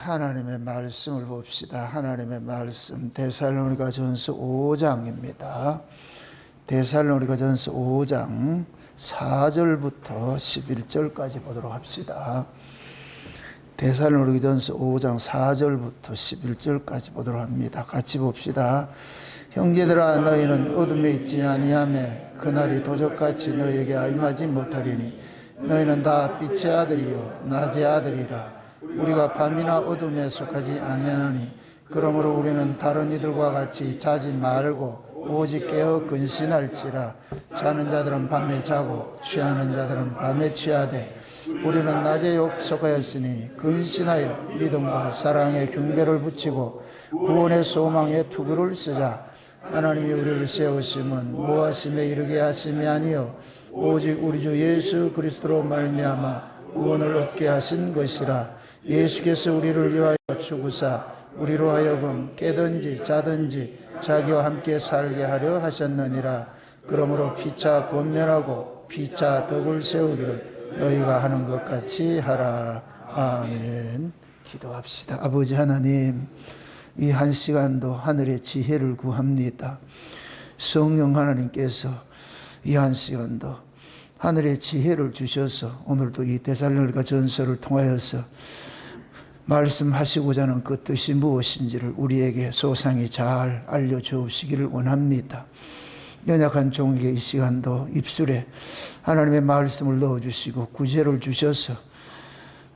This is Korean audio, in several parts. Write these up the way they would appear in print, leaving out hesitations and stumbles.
하나님의 말씀을 봅시다. 하나님의 말씀 데살로니가전서 5장입니다. 데살로니가전서 5장 4절부터 11절까지 보도록 합시다. 데살로니가전서 5장 4절부터 11절까지 보도록 합니다. 같이 봅시다. 형제들아, 너희는 어둠에 있지 아니하매 그날이 도적같이 너희에게 임하지 못하리니 너희는 다 빛의 아들이요 낮의 아들이라. 우리가 밤이나 어둠에 속하지 아니하노니 그러므로 우리는 다른 이들과 같이 자지 말고 오직 깨어 근신할지라. 자는 자들은 밤에 자고 취하는 자들은 밤에 취하되 우리는 낮에 속하였으니 근신하여 믿음과 사랑의 경배를 붙이고 구원의 소망의 투구를 쓰자. 하나님이 우리를 세우심은 모하심에 이르게 하심이 아니요 오직 우리 주 예수 그리스도로 말미암아 구원을 얻게 하신 것이라. 예수께서 우리를 위하여 죽으사 우리로 하여금 깨든지 자든지 자기와 함께 살게 하려 하셨느니라. 그러므로 피차 권면하고 피차 덕을 세우기를 너희가 하는 것 같이 하라. 아멘. 기도합시다. 아버지 하나님, 이 한 시간도 하늘의 지혜를 구합니다. 성령 하나님께서 이 한 시간도 하늘의 지혜를 주셔서 오늘도 이 데살로니가 전서를 통하여서 말씀하시고자 하는 그 뜻이 무엇인지를 우리에게 소상히 잘 알려주시기를 원합니다. 연약한 종에게 이 시간도 입술에 하나님의 말씀을 넣어주시고 구제를 주셔서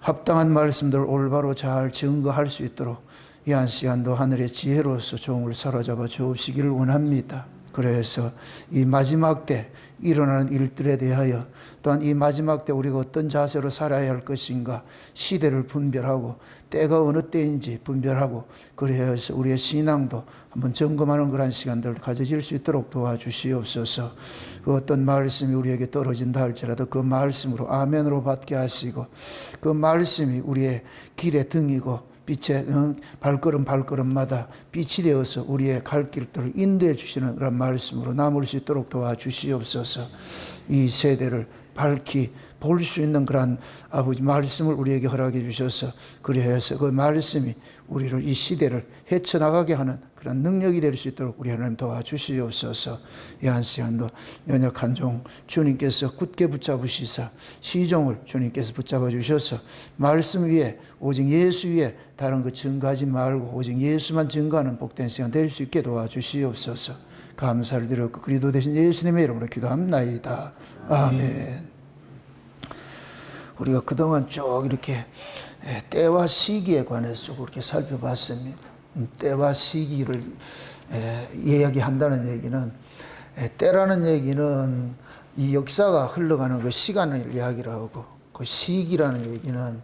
합당한 말씀들을 올바로 잘 증거할 수 있도록 이 한 시간도 하늘의 지혜로서 종을 사로잡아 주시기를 원합니다. 그래서 이 마지막 때 일어나는 일들에 대하여 또한 이 마지막 때 우리가 어떤 자세로 살아야 할 것인가 시대를 분별하고 때가 어느 때인지 분별하고 그래서 우리의 신앙도 한번 점검하는 그런 시간들을 가져질 수 있도록 도와주시옵소서. 그 어떤 말씀이 우리에게 떨어진다 할지라도 그 말씀으로 아멘으로 받게 하시고 그 말씀이 우리의 길의 등이고 빛의 발걸음마다 빛이 되어서 우리의 갈 길들을 인도해 주시는 그런 말씀으로 남을 수 있도록 도와주시옵소서. 이 세대를 밝히 볼 수 있는 그런 아버지 말씀을 우리에게 허락해 주셔서 그래서 그 말씀이 우리를 이 시대를 헤쳐나가게 하는 그런 능력이 될 수 있도록 우리 하나님 도와주시옵소서. 이 한 시간도 연약한 종 주님께서 굳게 붙잡으시사 시종을 주님께서 붙잡아 주셔서 말씀 위에 오직 예수 위에 다른 거 증거하지 말고 오직 예수만 증거하는 복된 시간 될 수 있게 도와주시옵소서. 감사를 드렸고 그리스도 대신 예수님의 이름으로 기도합나이다. 아멘. 우리가 그동안 쭉 이렇게 때와 시기에 관해서 쭉 이렇게 살펴봤습니다. 때와 시기를 이야기한다는 얘기는 때라는 얘기는 이 역사가 흘러가는 그 시간을 이야기를 하고 그 시기라는 얘기는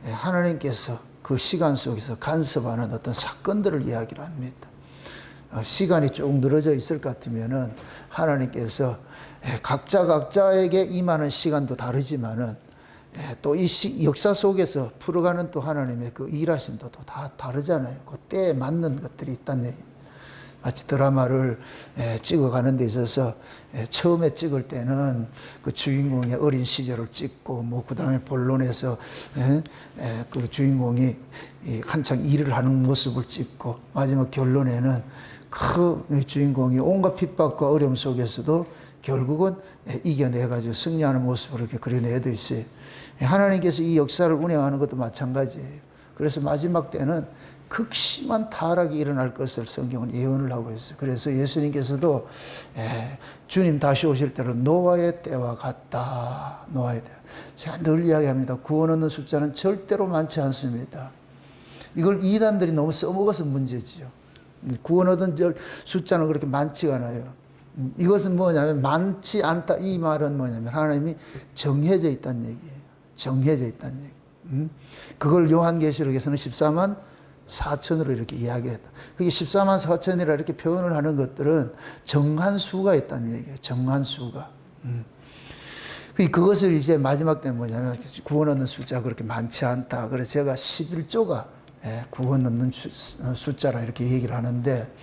하나님께서 그 시간 속에서 간섭하는 어떤 사건들을 이야기를 합니다. 시간이 쭉 늘어져 있을 것 같으면은 하나님께서 각자에게 임하는 시간도 다르지만은 또 이 역사 속에서 풀어가는 또 하나님의 그 일하심도 또 다 다르잖아요. 그 때에 맞는 것들이 있다는 얘기입니다. 마치 드라마를 찍어가는 데 있어서 처음에 찍을 때는 그 주인공의 어린 시절을 찍고 뭐 그 다음에 본론에서 그 주인공이 한창 일을 하는 모습을 찍고 마지막 결론에는 그 주인공이 온갖 핍박과 어려움 속에서도 결국은 이겨내가지고 승리하는 모습을 이렇게 그려내듯이 하나님께서 이 역사를 운영하는 것도 마찬가지예요. 그래서 마지막 때는 극심한 타락이 일어날 것을 성경은 예언을 하고 있어요. 그래서 예수님께서도 주님 다시 오실 때를 노아의 때와 같다. 노아의 때. 제가 늘 이야기합니다. 구원 얻는 숫자는 절대로 많지 않습니다. 이걸 이단들이 너무 써먹어서 문제지요. 구원 얻은 숫자는 그렇게 많지가 않아요. 이것은 뭐냐면 많지 않다 이 말은 뭐냐면 하나님이 정해져 있다는 얘기예요. 정해져 있다는 얘기. 그걸 요한계시록에서는 14만 4천으로 이렇게 이야기를 했다. 그게 14만 4천이라 이렇게 표현을 하는 것들은 정한 수가 있다는 얘기예요. 정한 수가. 그것을 이제 마지막 때는 뭐냐면 구원 얻는 숫자가 그렇게 많지 않다. 그래서 제가 11조가 구원 얻는 숫자라 이렇게 얘기를 하는데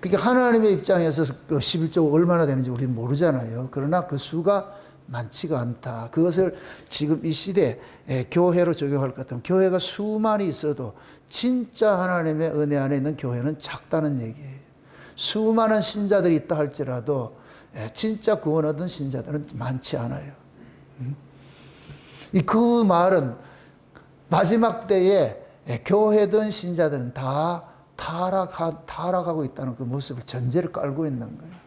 그러니까 하나님의 입장에서 그 11조가 얼마나 되는지 우리는 모르잖아요. 그러나 그 수가 많지가 않다. 그것을 지금 이 시대에 교회로 적용할 것 같으면 교회가 수많이 있어도 진짜 하나님의 은혜 안에 있는 교회는 작다는 얘기예요. 수많은 신자들이 있다 할지라도 진짜 구원 얻은 신자들은 많지 않아요. 그 말은 마지막 때에 교회든 신자들은 다 타락하고 있다는 그 모습을 전제를 깔고 있는 거예요.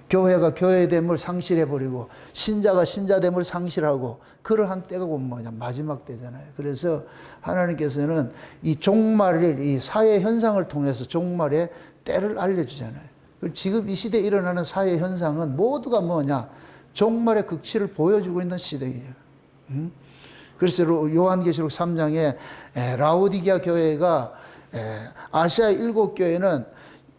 교회가 교회됨을 상실해버리고 신자가 신자됨을 상실하고 그러한 때가 곧 뭐냐 마지막 때잖아요. 그래서 하나님께서는 이 종말을 이 사회 현상을 통해서 종말의 때를 알려주잖아요. 지금 이 시대에 일어나는 사회 현상은 모두가 뭐냐 종말의 극치를 보여주고 있는 시대예요. 그래서 요한계시록 3장에 라오디게아 교회가 아시아 7교회는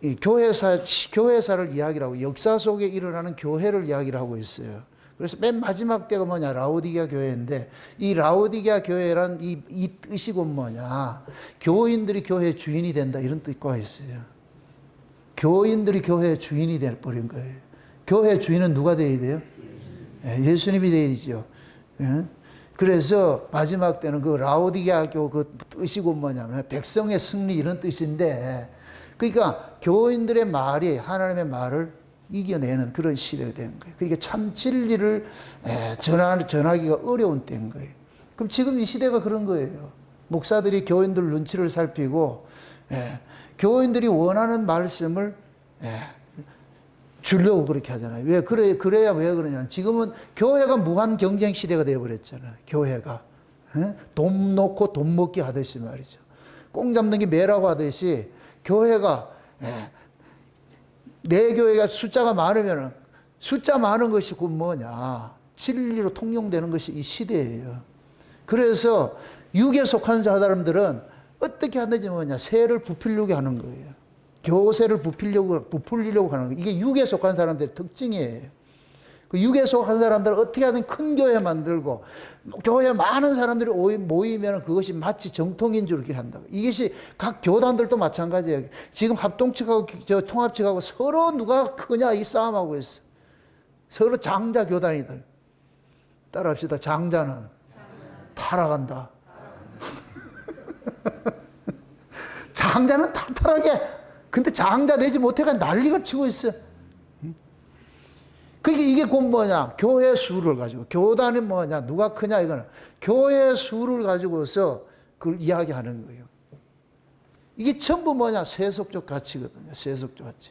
이 교회사를 이야기를 하고 역사 속에 일어나는 교회를 이야기를 하고 있어요. 그래서 맨 마지막 때가 뭐냐 라오디게아 교회인데 이 라오디게아 교회란 이 뜻이 곧 뭐냐 교인들이 교회의 주인이 된다 이런 뜻과 있어요. 교인들이 교회의 주인이 돼버린 거예요. 교회의 주인은 누가 되어야 돼요? 예수님이 되어야죠. 그래서 마지막 때는 그 라오디게아 교 그 뜻이 곧 뭐냐면 백성의 승리 이런 뜻인데 그러니까 교인들의 말이 하나님의 말을 이겨내는 그런 시대가 된 거예요. 그러니까 참 진리를 전하기가 어려운 때인 거예요. 그럼 지금 이 시대가 그런 거예요. 목사들이 교인들 눈치를 살피고 교인들이 원하는 말씀을 주려고 그렇게 하잖아요. 왜 그래야 왜 그러냐? 지금은 교회가 무한 경쟁 시대가 되어버렸잖아요. 교회가 돈 놓고 돈 먹기 하듯이 말이죠. 꽁 잡는 게 매라고 하듯이 교회가 내 교회가 숫자가 많으면 숫자 많은 것이 곧 뭐냐 진리로 통용되는 것이 이 시대예요. 그래서 육에 속한 사람들은 어떻게 하는지 뭐냐 새를 부풀려고 하는 거예요. 교세를 부풀리려고 하는 거예요. 이게 육에 속한 사람들의 특징이에요. 그 육에 속한 사람들은 어떻게 하든 큰 교회 만들고 교회에 많은 사람들이 모이면 그것이 마치 정통인 줄 이렇게 한다고. 이것이 각 교단들도 마찬가지예요. 지금 합동 측하고 통합 측하고 서로 누가 크냐 이 싸움하고 있어. 서로 장자 교단이들. 따라합시다. 장자는 타락한다. 장자는 타락해. 근데 장자 되지 못해가 난리가 치고 있어. 그러니까 이게 곧 뭐냐? 교회 수를 가지고. 교단이 뭐냐? 누가 크냐? 이거는. 교회 수를 가지고서 그걸 이야기하는 거예요. 이게 전부 뭐냐? 세속적 가치거든요. 세속적 가치.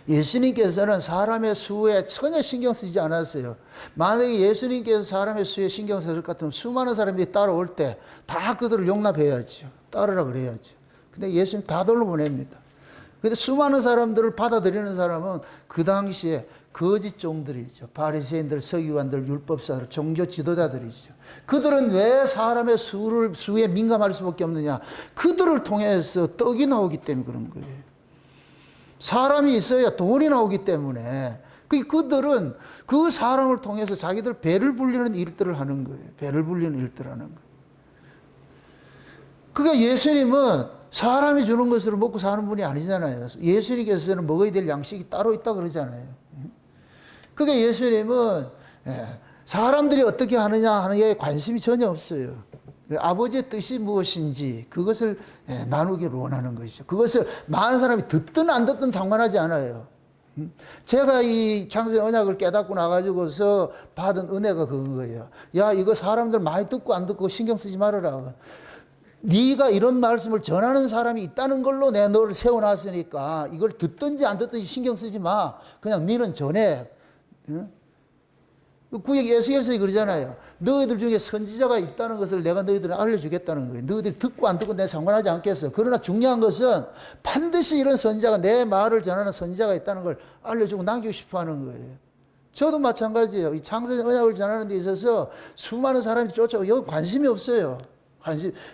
예수님께서는 사람의 수에 전혀 신경 쓰지 않았어요. 만약에 예수님께서 사람의 수에 신경 쓸 것 같으면 수많은 사람들이 따라올 때 다 그들을 용납해야죠. 따르라 그래야죠. 근데 예수님 다 돌려보냅니다. 근데 수많은 사람들을 받아들이는 사람은 그 당시에 거짓 종들이죠. 바리새인들, 서기관들, 율법사들, 종교 지도자들이죠. 그들은 왜 사람의 수에 민감할 수밖에 없느냐? 그들을 통해서 떡이 나오기 때문에 그런 거예요. 사람이 있어야 돈이 나오기 때문에 그들은 그 사람을 통해서 자기들 배를 불리는 일들을 하는 거예요. 배를 불리는 일들을 하는 거예요. 그러니까 예수님은 사람이 주는 것으로 먹고 사는 분이 아니잖아요. 예수님께서는 먹어야 될 양식이 따로 있다 그러잖아요. 그러니까 예수님은 사람들이 어떻게 하느냐 하는 게 관심이 전혀 없어요. 아버지의 뜻이 무엇인지 그것을 나누기를 원하는 것이죠. 그것을 많은 사람이 듣든 안 듣든 상관하지 않아요. 제가 이 창세 언약을 깨닫고 나가지고서 받은 은혜가 그런 거예요. 야, 이거 사람들 많이 듣고 안 듣고 신경 쓰지 말아라. 네가 이런 말씀을 전하는 사람이 있다는 걸로 내가 너를 세워놨으니까 이걸 듣든지 안 듣든지 신경 쓰지 마. 그냥 너는 전해. 구약 에스겔서에 그러잖아요. 너희들 중에 선지자가 있다는 것을 내가 너희들은 알려주겠다는 거예요. 너희들이 듣고 안 듣고 내가 상관하지 않겠어. 그러나 중요한 것은 반드시 이런 선지자가 내 말을 전하는 선지자가 있다는 걸 알려주고 남기고 싶어 하는 거예요. 저도 마찬가지예요. 이 창세 언약을 전하는 데 있어서 수많은 사람이 쫓아오고 여기 관심이 없어요.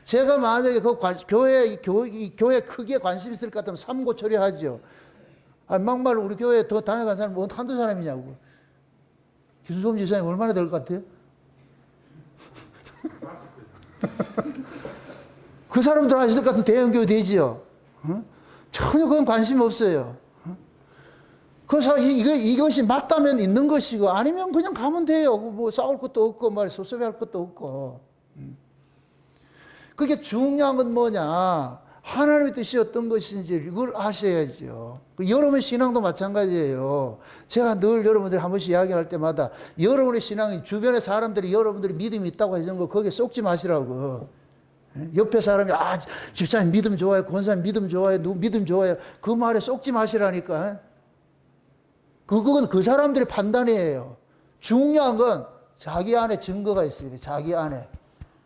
제가 만약에 그 교회 크기에 관심 있을 것 같으면 삼고 처리하죠. 막말 우리 교회에 더 다녀간 사람은 뭐 한두 사람이냐고. 김수범 지사님 얼마나 될 것 같아요? 그 사람들 하실 것 같으면 대형교회 되지요. 전혀 그건 관심이 없어요. 그래서 이것이 맞다면 있는 것이고 아니면 그냥 가면 돼요. 뭐 싸울 것도 없고 말 소소할 것도 없고. 그게 중요한 건 뭐냐? 하나님의 뜻이 어떤 것인지 이걸 아셔야죠. 여러분의 신앙도 마찬가지예요. 제가 늘 여러분들이 한 번씩 이야기할 때마다 여러분의 신앙이 주변의 사람들이 여러분들이 믿음이 있다고 하는 거 거기에 쏙지 마시라고. 옆에 사람이 집사님 믿음 좋아요. 권사님 믿음 좋아요. 누구 믿음 좋아요. 그 말에 쏙지 마시라니까. 그건 그 사람들의 판단이에요. 중요한 건 자기 안에 증거가 있어야 돼. 자기 안에.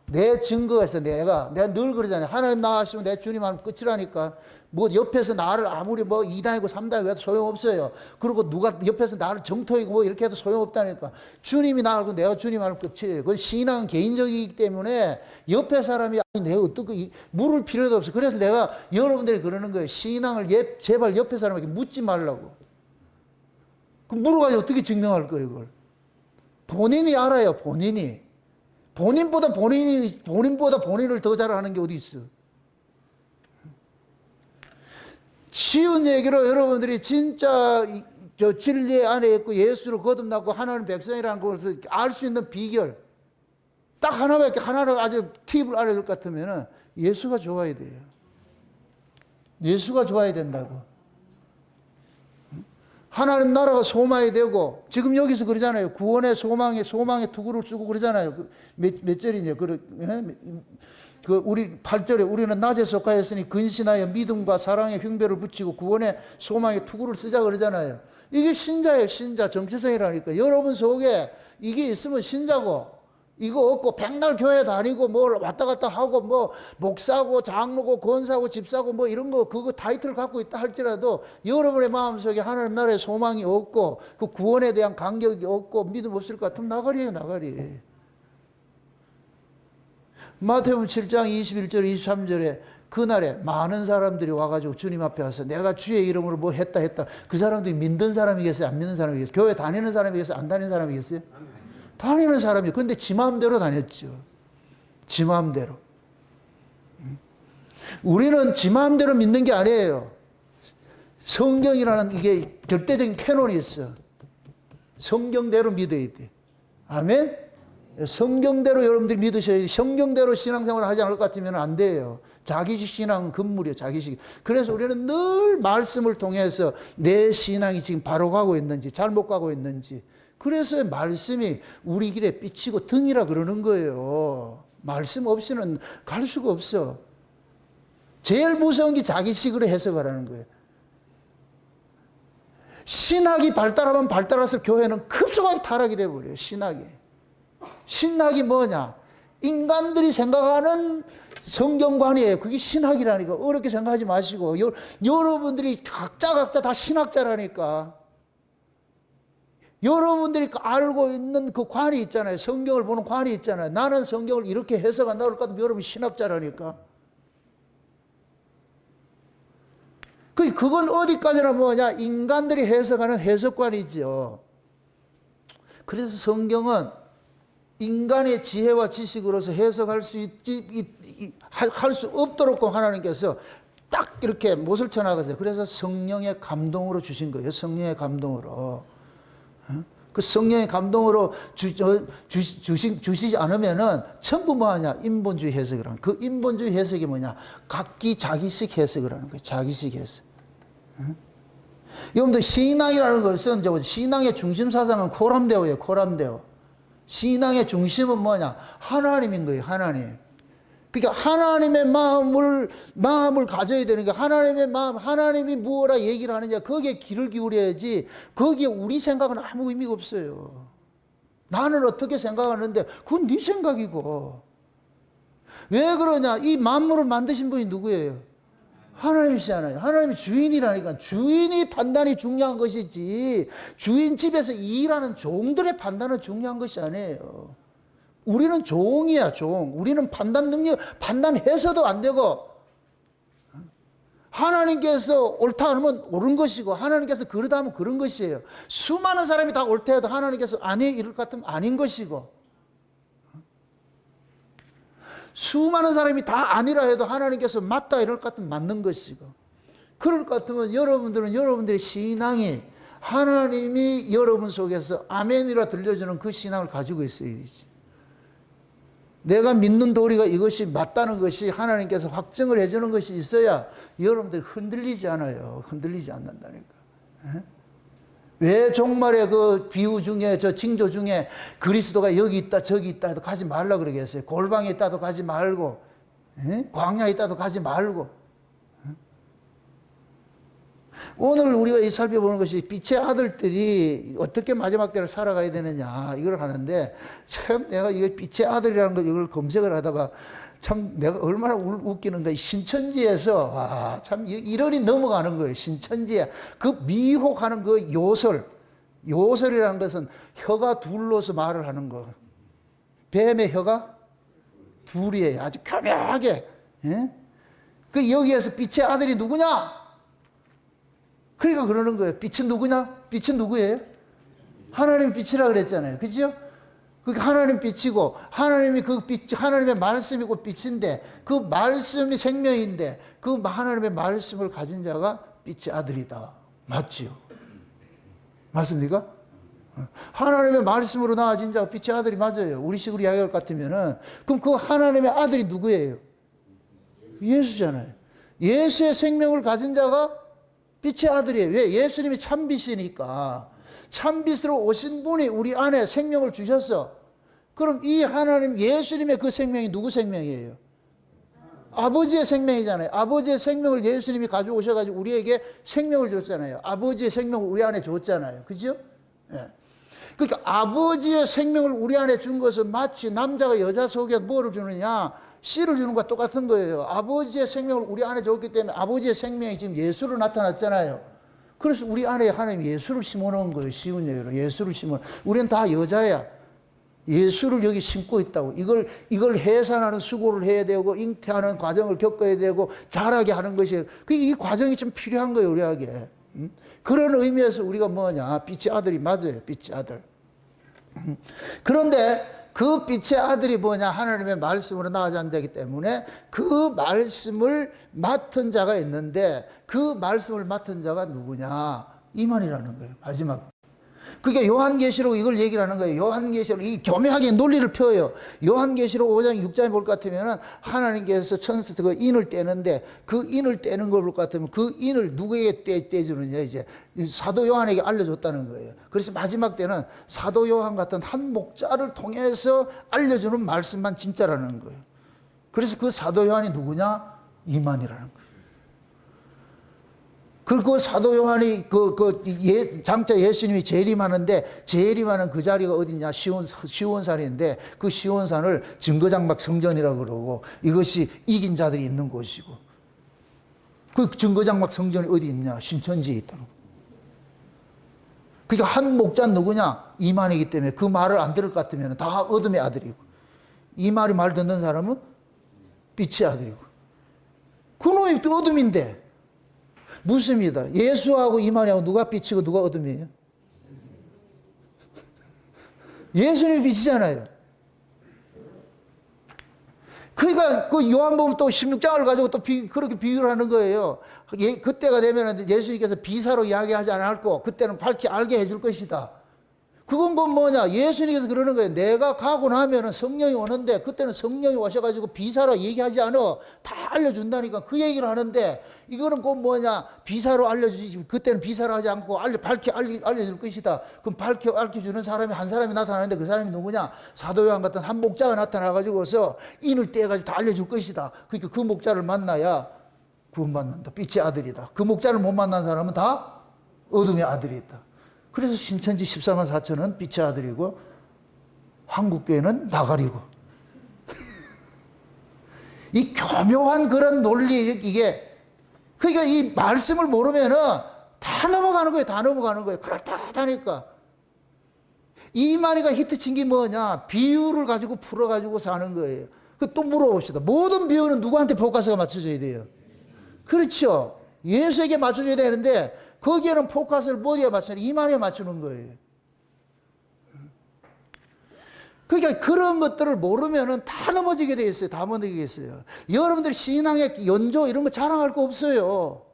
내 증거가 있어. 내가 늘 그러잖아요. 하나님 나가시면 내 주님 하면 끝이라니까. 뭐 옆에서 나를 아무리 뭐 2단이고 3단이고 해도 소용없어요. 그리고 누가 옆에서 나를 정토이고 뭐 이렇게 해도 소용없다니까. 주님이 나가고 내가 주님 하면 끝이에요. 그건 신앙은 개인적이기 때문에 옆에 사람이 내가 어떻게 물을 필요도 없어. 그래서 내가 여러분들이 그러는 거예요. 신앙을 제발 옆에 사람에게 묻지 말라고. 그 물어가지고 어떻게 증명할 거예요, 이걸? 본인이 알아요, 본인이. 본인보다 본인을 더 잘 아는 게 어디 있어? 쉬운 얘기로 여러분들이 진짜 저 진리 안에 있고 예수로 거듭나고 하나님 백성이라는 것을 알 수 있는 비결. 딱 하나밖에, 하나를 아주 팁을 알아야 될 것 같으면 예수가 좋아야 돼요. 예수가 좋아야 된다고. 하나님 나라가 소망이 되고, 지금 여기서 그러잖아요. 구원의 소망의 투구를 쓰고 그러잖아요. 몇 절이냐. 우리 8절에 우리는 낮에 속하였으니 근신하여 믿음과 사랑의 흉배를 붙이고 구원의 소망의 투구를 쓰자 그러잖아요. 이게 신자예요, 신자. 정체성이라니까. 여러분 속에 이게 있으면 신자고, 이거 없고 백날 교회 다니고 뭘 왔다 갔다 하고 뭐 목사고 장로고 권사고 집사고 뭐 이런 거 그거 타이틀 갖고 있다 할지라도 여러분의 마음속에 하나님 나라의 소망이 없고 그 구원에 대한 간격이 없고 믿음 없을 것 같으면 나가리예요, 나가리. 마태복음 7장 21절 23절에 그날에 많은 사람들이 와가지고 주님 앞에 와서 내가 주의 이름으로 뭐 했다 그 사람들이 믿는 사람이겠어요, 안 믿는 사람이겠어요? 교회 다니는 사람이겠어요, 안 다니는 사람이겠어요? 다니는 사람이. 근데 지 마음대로 다녔죠. 지 마음대로. 우리는 지 마음대로 믿는 게 아니에요. 성경이라는 이게 절대적인 캐논이 있어. 성경대로 믿어야 돼. 아멘? 성경대로 여러분들이 믿으셔야 돼. 성경대로 신앙생활을 하지 않을 것 같으면 안 돼요. 자기식 신앙은 금물이에요. 자기식. 그래서 우리는 늘 말씀을 통해서 내 신앙이 지금 바로 가고 있는지 잘못 가고 있는지. 그래서 말씀이 우리 길에 비치고 등이라 그러는 거예요. 말씀 없이는 갈 수가 없어. 제일 무서운 게 자기식으로 해석하라는 거예요. 신학이 발달하면 발달해서 교회는 급속하게 타락이 돼버려요. 신학이 뭐냐? 인간들이 생각하는 성경관이에요. 그게 신학이라니까. 어렵게 생각하지 마시고. 여러분들이 각자 다 신학자라니까. 여러분들이 알고 있는 그 관이 있잖아요. 성경을 보는 관이 있잖아요. 나는 성경을 이렇게 해석한다 그럴 것 같으면 여러분 신학자라니까. 그건 어디까지나 뭐냐? 인간들이 해석하는 해석관이죠. 그래서 성경은 인간의 지혜와 지식으로서 해석할 수 할 수 없도록 하나님께서 딱 이렇게 못을 쳐나가세요. 그래서 성령의 감동으로 주신 거예요. 성령의 감동으로. 그 성령의 감동으로 주시지 않으면은 전부 뭐하냐? 인본주의 해석을 하는. 그 인본주의 해석이 뭐냐? 각기 자기식 해석을 하는 거예요. 자기식 해석. 여러분들 신앙이라는 것은 신앙의 중심 사상은 코람데오예요. 코람데오. 신앙의 중심은 뭐냐? 하나님인 거예요. 하나님. 그러니까 하나님의 마음을 가져야 되는 게 하나님의 마음, 하나님이 뭐라 얘기를 하느냐, 거기에 귀를 기울여야지, 거기에 우리 생각은 아무 의미가 없어요. 나는 어떻게 생각하는데, 그건 네 생각이고. 왜 그러냐? 이 만물을 만드신 분이 누구예요? 하나님이시잖아요. 하나님이 주인이라니까. 주인이 판단이 중요한 것이지, 주인 집에서 일하는 종들의 판단은 중요한 것이 아니에요. 우리는 종이야, 종. 우리는 판단해서도 안 되고, 하나님께서 옳다 하면 옳은 것이고, 하나님께서 그러다 하면 그런 것이에요. 수많은 사람이 다 옳다 해도 하나님께서 아니, 이럴 것 같으면 아닌 것이고, 수많은 사람이 다 아니라 해도 하나님께서 맞다 이럴 것 같으면 맞는 것이고, 그럴 것 같으면 여러분들은 여러분들의 신앙이 하나님이 여러분 속에서 아멘이라 들려주는 그 신앙을 가지고 있어야 되지. 내가 믿는 도리가 이것이 맞다는 것이 하나님께서 확증을 해주는 것이 있어야 여러분들이 흔들리지 않아요. 흔들리지 않는다니까. 왜 종말의 그 비유 중에, 저 징조 중에 그리스도가 여기 있다 저기 있다 해도 가지 말라 그러겠어요. 골방에 있다도 가지 말고, 광야에 있다도 가지 말고. 오늘 우리가 이 살펴보는 것이 빛의 아들들이 어떻게 마지막 때를 살아가야 되느냐 이걸 하는데, 참 내가 이게 빛의 아들이라는 걸 이걸 검색을 하다가 참 내가 얼마나 웃기는가. 신천지에서 참 이론이 넘어가는 거예요. 신천지에 그 미혹하는 그 요설이라는 것은 혀가 둘러서 말을 하는 거. 뱀의 혀가 둘이에요. 아주 교묘하게. 그 여기에서 빛의 아들이 누구냐? 그러니까 그러는 거예요. 빛은 누구냐? 빛은 누구예요? 하나님 빛이라 그랬잖아요. 그죠? 그게 하나님 빛이고, 하나님이 그 빛, 하나님의 말씀이고 빛인데, 그 말씀이 생명인데, 그 하나님의 말씀을 가진 자가 빛의 아들이다. 맞지요? 맞습니까? 하나님의 말씀으로 나아진 자가 빛의 아들이 맞아요. 우리식으로 이야기할 것 같으면은, 그럼 그 하나님의 아들이 누구예요? 예수잖아요. 예수의 생명을 가진 자가 빛의 아들이에요. 왜? 예수님이 참빛이니까. 참빛으로 오신 분이 우리 안에 생명을 주셨어. 그럼 이 하나님, 예수님의 그 생명이 누구 생명이에요? 아버지의 생명이잖아요. 아버지의 생명을 예수님이 가져오셔가지고 우리에게 생명을 줬잖아요. 아버지의 생명을 우리 안에 줬잖아요. 그죠? 예. 그러니까 아버지의 생명을 우리 안에 준 것은 마치 남자가 여자 속에 뭐를 주느냐? 씨를 주는 것과 똑같은 거예요. 아버지의 생명을 우리 안에 줬기 때문에 아버지의 생명이 지금 예수로 나타났잖아요. 그래서 우리 안에 하나님 예수를 심어놓은 거예요. 쉬운 얘기로. 예수를 심어. 우리는 다 여자야. 예수를 여기 심고 있다고. 이걸 해산하는 수고를 해야 되고, 잉태하는 과정을 겪어야 되고, 자라게 하는 것이에요. 이 과정이 좀 필요한 거예요, 우리에게. 그런 의미에서 우리가 뭐냐. 빛의 아들이 맞아요. 빛의 아들. 그런데 그 빛의 아들이 뭐냐? 하나님의 말씀으로 나아진다기 때문에 그 말씀을 맡은 자가 있는데, 그 말씀을 맡은 자가 누구냐? 이만이라는 거예요. 마지막. 그게 요한계시록 이걸 얘기를 하는 거예요. 요한계시록 이 교묘하게 논리를 펴요. 요한계시록 5장 6장에 볼 것 같으면은 하나님께서 천사 그 인을 떼는데, 그 인을 떼는 걸 볼 것 같으면 그 인을 누구에게 떼주느냐, 이제 사도 요한에게 알려줬다는 거예요. 그래서 마지막 때는 사도 요한 같은 한 목자를 통해서 알려주는 말씀만 진짜라는 거예요. 그래서 그 사도 요한이 누구냐? 이만이라는 거예요. 그리고 사도 요한이 장차 예수님이 재림하는데, 재림하는 그 자리가 어디냐? 시온산인데, 그 시온산을 증거장막 성전이라고 그러고, 이것이 이긴 자들이 있는 곳이고, 그 증거장막 성전이 어디 있냐? 신천지에 있다는 거예요. 그러니까 한 목자는 누구냐? 이만이기 때문에 그 말을 안 들을 것 같으면 다 어둠의 아들이고, 이 말이 말 듣는 사람은 빛의 아들이고, 그놈이 또 어둠인데, 묻습니다. 예수하고 이만희하고 누가 빛이고 누가 어둠이에요? 예수님이 빛이잖아요. 그러니까 그 요한복음 또 16장을 가지고 또 그렇게 비유를 하는 거예요. 그때가 되면 예수님께서 비사로 이야기하지 않았고, 그때는 밝히 알게 해줄 것이다. 그건 뭐냐? 예수님께서 그러는 거예요. 내가 가고 나면은 성령이 오는데, 그때는 성령이 오셔가지고 비사로 얘기하지 않아. 다 알려준다니까. 그 얘기를 하는데, 이거는 꼭 뭐냐? 비사로 알려주지. 그때는 비사로 하지 않고 밝히 알려줄 것이다. 그럼 밝히 알려주는 사람이 한 사람이 나타나는데, 그 사람이 누구냐? 사도 요한 같은 한 목자가 나타나가지고서 인을 떼가지고 다 알려줄 것이다. 그러니까 그 목자를 만나야 구원받는다. 빛의 아들이다. 그 목자를 못 만난 사람은 다 어둠의 아들이 있다. 그래서 신천지 14만 4천은 빛의 아들이고, 한국교회는 나가리고. 이 교묘한 그런 논리, 이게, 그러니까 이 말씀을 모르면은 다 넘어가는 거예요. 다 넘어가는 거예요. 그렇다니까. 이만희가 히트친 게 뭐냐? 비유를 가지고 풀어가지고 사는 거예요. 또 물어봅시다. 모든 비유는 누구한테 포커스가 맞춰져야 돼요? 그렇죠. 예수에게 맞춰줘야 되는데, 거기에는 포커스를 어디에 맞추는? 이만희에 맞추는 거예요. 그러니까 그런 것들을 모르면은 다 넘어지게 돼 있어요. 다 넘어지게 있어요. 여러분들 신앙의 연조 이런 거 자랑할 거 없어요.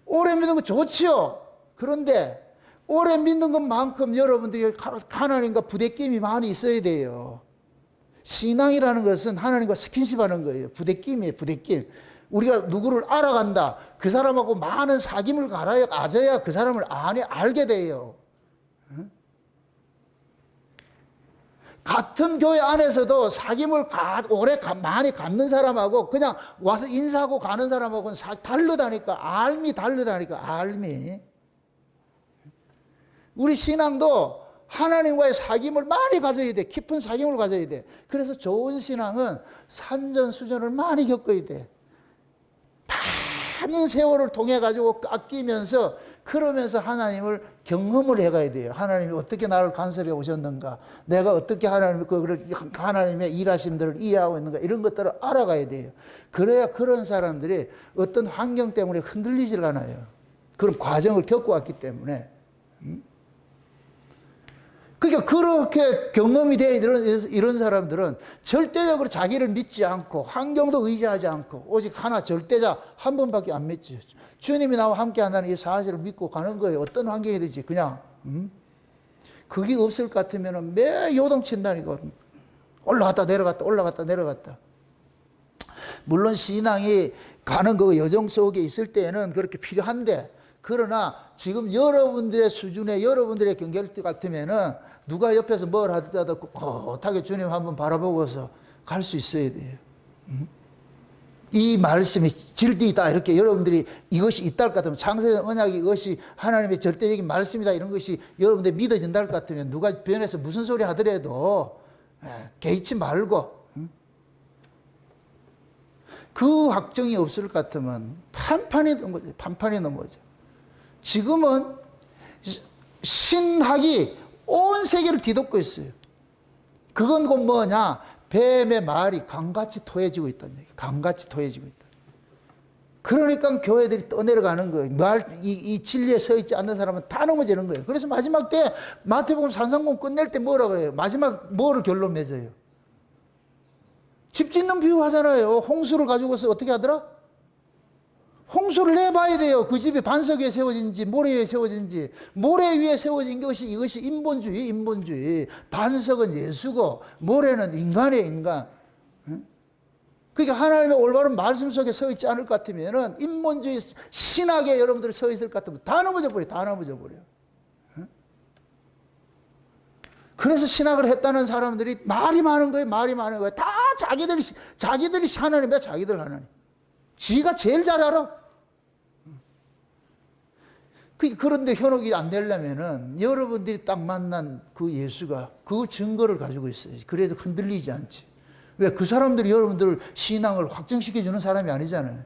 오래 믿는 거 좋지요. 그런데 오래 믿는 것만큼 여러분들이 하나님과 부대낌이 많이 있어야 돼요. 신앙이라는 것은 하나님과 스킨십 하는 거예요. 부대낌이에요, 부대낌. 우리가 누구를 알아간다. 그 사람하고 많은 사귐을 가져야 그 사람을 알게 돼요. 같은 교회 안에서도 사귐을 오래 많이 갖는 사람하고 그냥 와서 인사하고 가는 사람하고는 다르다니까. 알미 다르다니까. 알미. 우리 신앙도 하나님과의 사귐을 많이 가져야 돼. 깊은 사귐을 가져야 돼. 그래서 좋은 신앙은 산전수전을 많이 겪어야 돼. 많은 세월을 통해 가지고 깎이면서 그러면서 하나님을 경험을 해가야 돼요. 하나님이 어떻게 나를 간섭해 오셨는가, 내가 어떻게 하나님의 일하심들을 이해하고 있는가, 이런 것들을 알아가야 돼요. 그래야 그런 사람들이 어떤 환경 때문에 흔들리질 않아요. 그런 과정을 겪어왔기 때문에. 그러니까 그렇게 경험이 돼 이런 사람들은 절대적으로 자기를 믿지 않고 환경도 의지하지 않고 오직 하나 절대자 한 번밖에 안 믿지. 주님이 나와 함께 한다는 이 사실을 믿고 가는 거예요. 어떤 환경이든지 그냥. 그게 없을 것 같으면 매 요동친다니까. 올라갔다 내려갔다 올라갔다 내려갔다. 물론 신앙이 가는 그 여정 속에 있을 때에는 그렇게 필요한데, 그러나 지금 여러분들의 수준에 여러분들의 경계일 것 같으면은 누가 옆에서 뭘 하더라도 꿋하게 주님 한번 바라보고서 갈 수 있어야 돼요. 이 말씀이 진리다 이렇게 여러분들이 이것이 있다 할 것 같으면, 창세기 언약이 이것이 하나님의 절대적인 말씀이다 이런 것이 여러분들이 믿어진다 할 것 같으면 누가 변해서 무슨 소리 하더라도 개의치 말고, 그 확정이 없을 것 같으면 판판이 넘어져. 판판이 넘어져. 지금은 신학이 온 세계를 뒤덮고 있어요. 그건 곧 뭐냐? 뱀의 말이 강같이 토해지고 있다는 얘기. 강같이 토해지고 있다. 그러니까 교회들이 떠내려가는 거예요. 이 진리에 서 있지 않는 사람은 다 넘어지는 거예요. 그래서 마지막 때 마태복음 산상공 끝낼 때 뭐라 그래요? 마지막 뭐를 결론 맺어요? 집 짓는 비유 하잖아요. 홍수를 가지고서 어떻게 하더라? 홍수를 내봐야 돼요. 그 집이 반석 위에 세워진지 모래 위에 세워진지. 모래 위에 세워진 것이 이것이 인본주의, 인본주의. 반석은 예수고 모래는 인간의 인간. 그러니까 하나님의 올바른 말씀 속에 서 있지 않을 것 같으면은 인본주의 신학에 여러분들이 서 있을 것 같으면 다 넘어져 버려. 다 넘어져 버려. 그래서 신학을 했다는 사람들이 말이 많은 거예요. 말이 많은 거예요. 다 자기들이 하나님이야. 자기들 하나님. 지가 제일 잘 알아. 그런데 현혹이 안 되려면은 여러분들이 딱 만난 그 예수가 그 증거를 가지고 있어요. 그래도 흔들리지 않지. 왜? 그 사람들이 여러분들 신앙을 확증시켜주는 사람이 아니잖아요.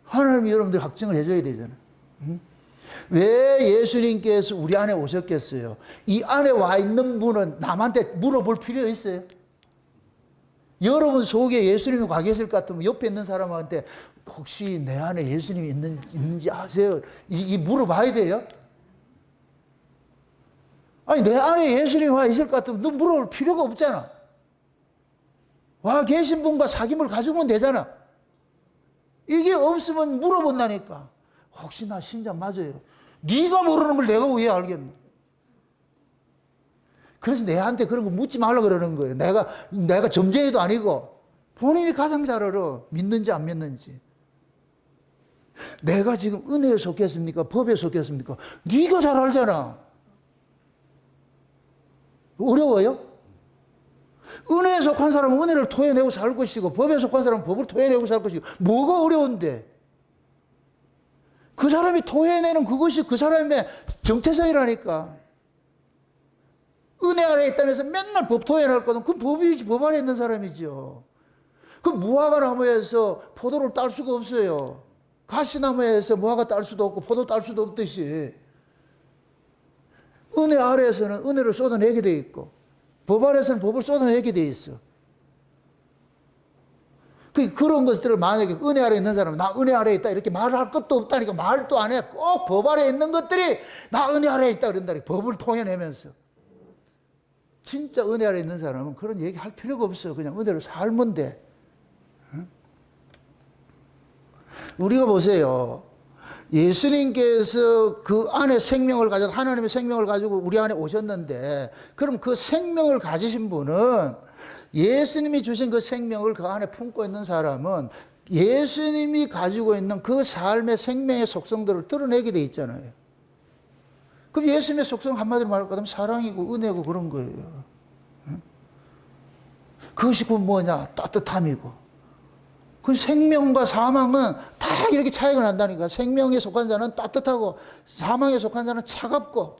하나님이 여러분들 확증을 해줘야 되잖아요. 왜 예수님께서 우리 안에 오셨겠어요? 이 안에 와 있는 분은 남한테 물어볼 필요 있어요? 여러분 속에 예수님이 가 계실 것 같으면 옆에 있는 사람한테 혹시 내 안에 예수님이 있는지 아세요? 이 물어봐야 돼요? 아니, 내 안에 예수님이 와 있을 것 같으면 너 물어볼 필요가 없잖아. 와 계신 분과 사귐을 가지면 되잖아. 이게 없으면 물어본다니까. 혹시 나 신자 맞아요? 네가 모르는 걸 내가 왜 알겠노? 그래서 내한테 그런 거 묻지 말라 그러는 거예요. 내가 점쟁이도 아니고 본인이 가장 잘 알아. 믿는지 안 믿는지. 내가 지금 은혜에 속했습니까? 법에 속했습니까? 네가 잘 알잖아. 어려워요? 은혜에 속한 사람은 은혜를 토해내고 살 것이고 법에 속한 사람은 법을 토해내고 살 것이고 뭐가 어려운데? 그 사람이 토해내는 그것이 그 사람의 정체성이라니까. 은혜 아래에 있다면서 맨날 법 토해낼 거는 그 법이지. 법 안에 있는 사람이죠. 그 무화과 나무에서 포도를 딸 수가 없어요. 가시나무에서 무화과 딸 수도 없고 포도 딸 수도 없듯이 은혜 아래에서는 은혜를 쏟아내게 돼 있고 법 아래에서는 법을 쏟아내게 돼 있어. 그런 것들을 만약에 은혜 아래에 있는 사람은 나 은혜 아래에 있다 이렇게 말을 할 것도 없다니까. 말도 안 해. 꼭 법 아래에 있는 것들이 나 은혜 아래에 있다 그런다니까. 법을 통해내면서. 진짜 은혜 아래에 있는 사람은 그런 얘기 할 필요가 없어요. 그냥 은혜로 살면 돼. 우리가 보세요. 예수님께서 그 안에 생명을 가지고 하나님의 생명을 가지고 우리 안에 오셨는데 그럼 그 생명을 가지신 분은 예수님이 주신 그 생명을 그 안에 품고 있는 사람은 예수님이 가지고 있는 그 삶의 생명의 속성들을 드러내게 돼 있잖아요. 그럼 예수님의 속성 한마디로 말하면 사랑이고 은혜고 그런 거예요. 그것이 그 뭐냐? 따뜻함이고. 그 생명과 사망은 다 이렇게 차이가 난다니까. 생명에 속한 자는 따뜻하고 사망에 속한 자는 차갑고.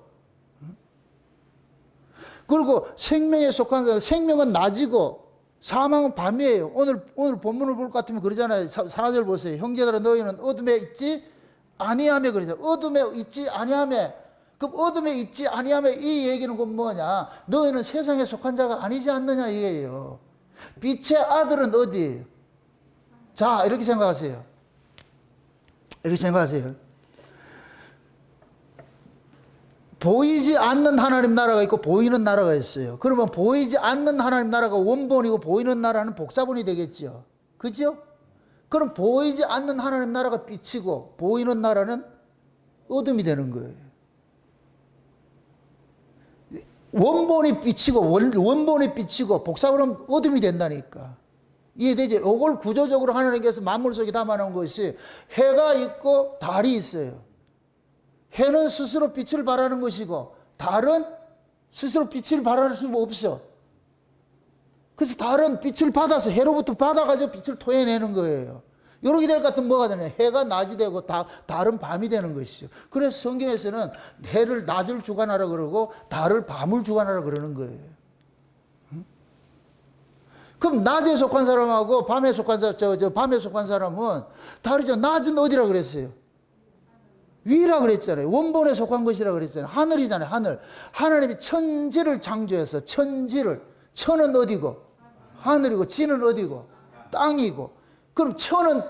그리고 생명에 속한 자는 생명은 낮이고 사망은 밤이에요. 오늘 본문을 볼 것 같으면 그러잖아요. 4절 보세요. 형제들아 너희는 어둠에 있지 아니하며 그러죠. 어둠에 있지 아니하며. 그럼 어둠에 있지 아니하며 이 얘기는 그 뭐냐? 너희는 세상에 속한 자가 아니지 않느냐 이게요. 빛의 아들은 어디? 자, 이렇게 생각하세요. 이렇게 생각하세요. 보이지 않는 하나님 나라가 있고 보이는 나라가 있어요. 그러면 보이지 않는 하나님 나라가 원본이고 보이는 나라는 복사본이 되겠죠. 그죠? 그럼 보이지 않는 하나님 나라가 빛이고 보이는 나라는 어둠이 되는 거예요. 원본이 빛이고 원본이 빛이고 복사본은 어둠이 된다니까. 이해되죠? 이걸 구조적으로 하나님께서 만물 속에 담아놓은 것이 해가 있고 달이 있어요. 해는 스스로 빛을 발하는 것이고 달은 스스로 빛을 발할 수가 없어. 그래서 달은 빛을 받아서 해로부터 받아가지고 빛을 토해내는 거예요. 이렇게 될 것 같으면 뭐가 되냐? 해가 낮이 되고 달은 밤이 되는 것이죠. 그래서 성경에서는 해를 낮을 주관하라 그러고 달을 밤을 주관하라 그러는 거예요. 그럼 낮에 속한 사람하고 밤에 속한 사람, 밤에 속한 사람은 다르죠. 낮은 어디라 그랬어요? 위라 그랬잖아요. 원본에 속한 것이라 그랬잖아요. 하늘이잖아요. 하늘. 하나님이 천지를 창조해서 천지를. 천은 어디고? 하늘이고 지는 어디고? 땅이고. 그럼 천은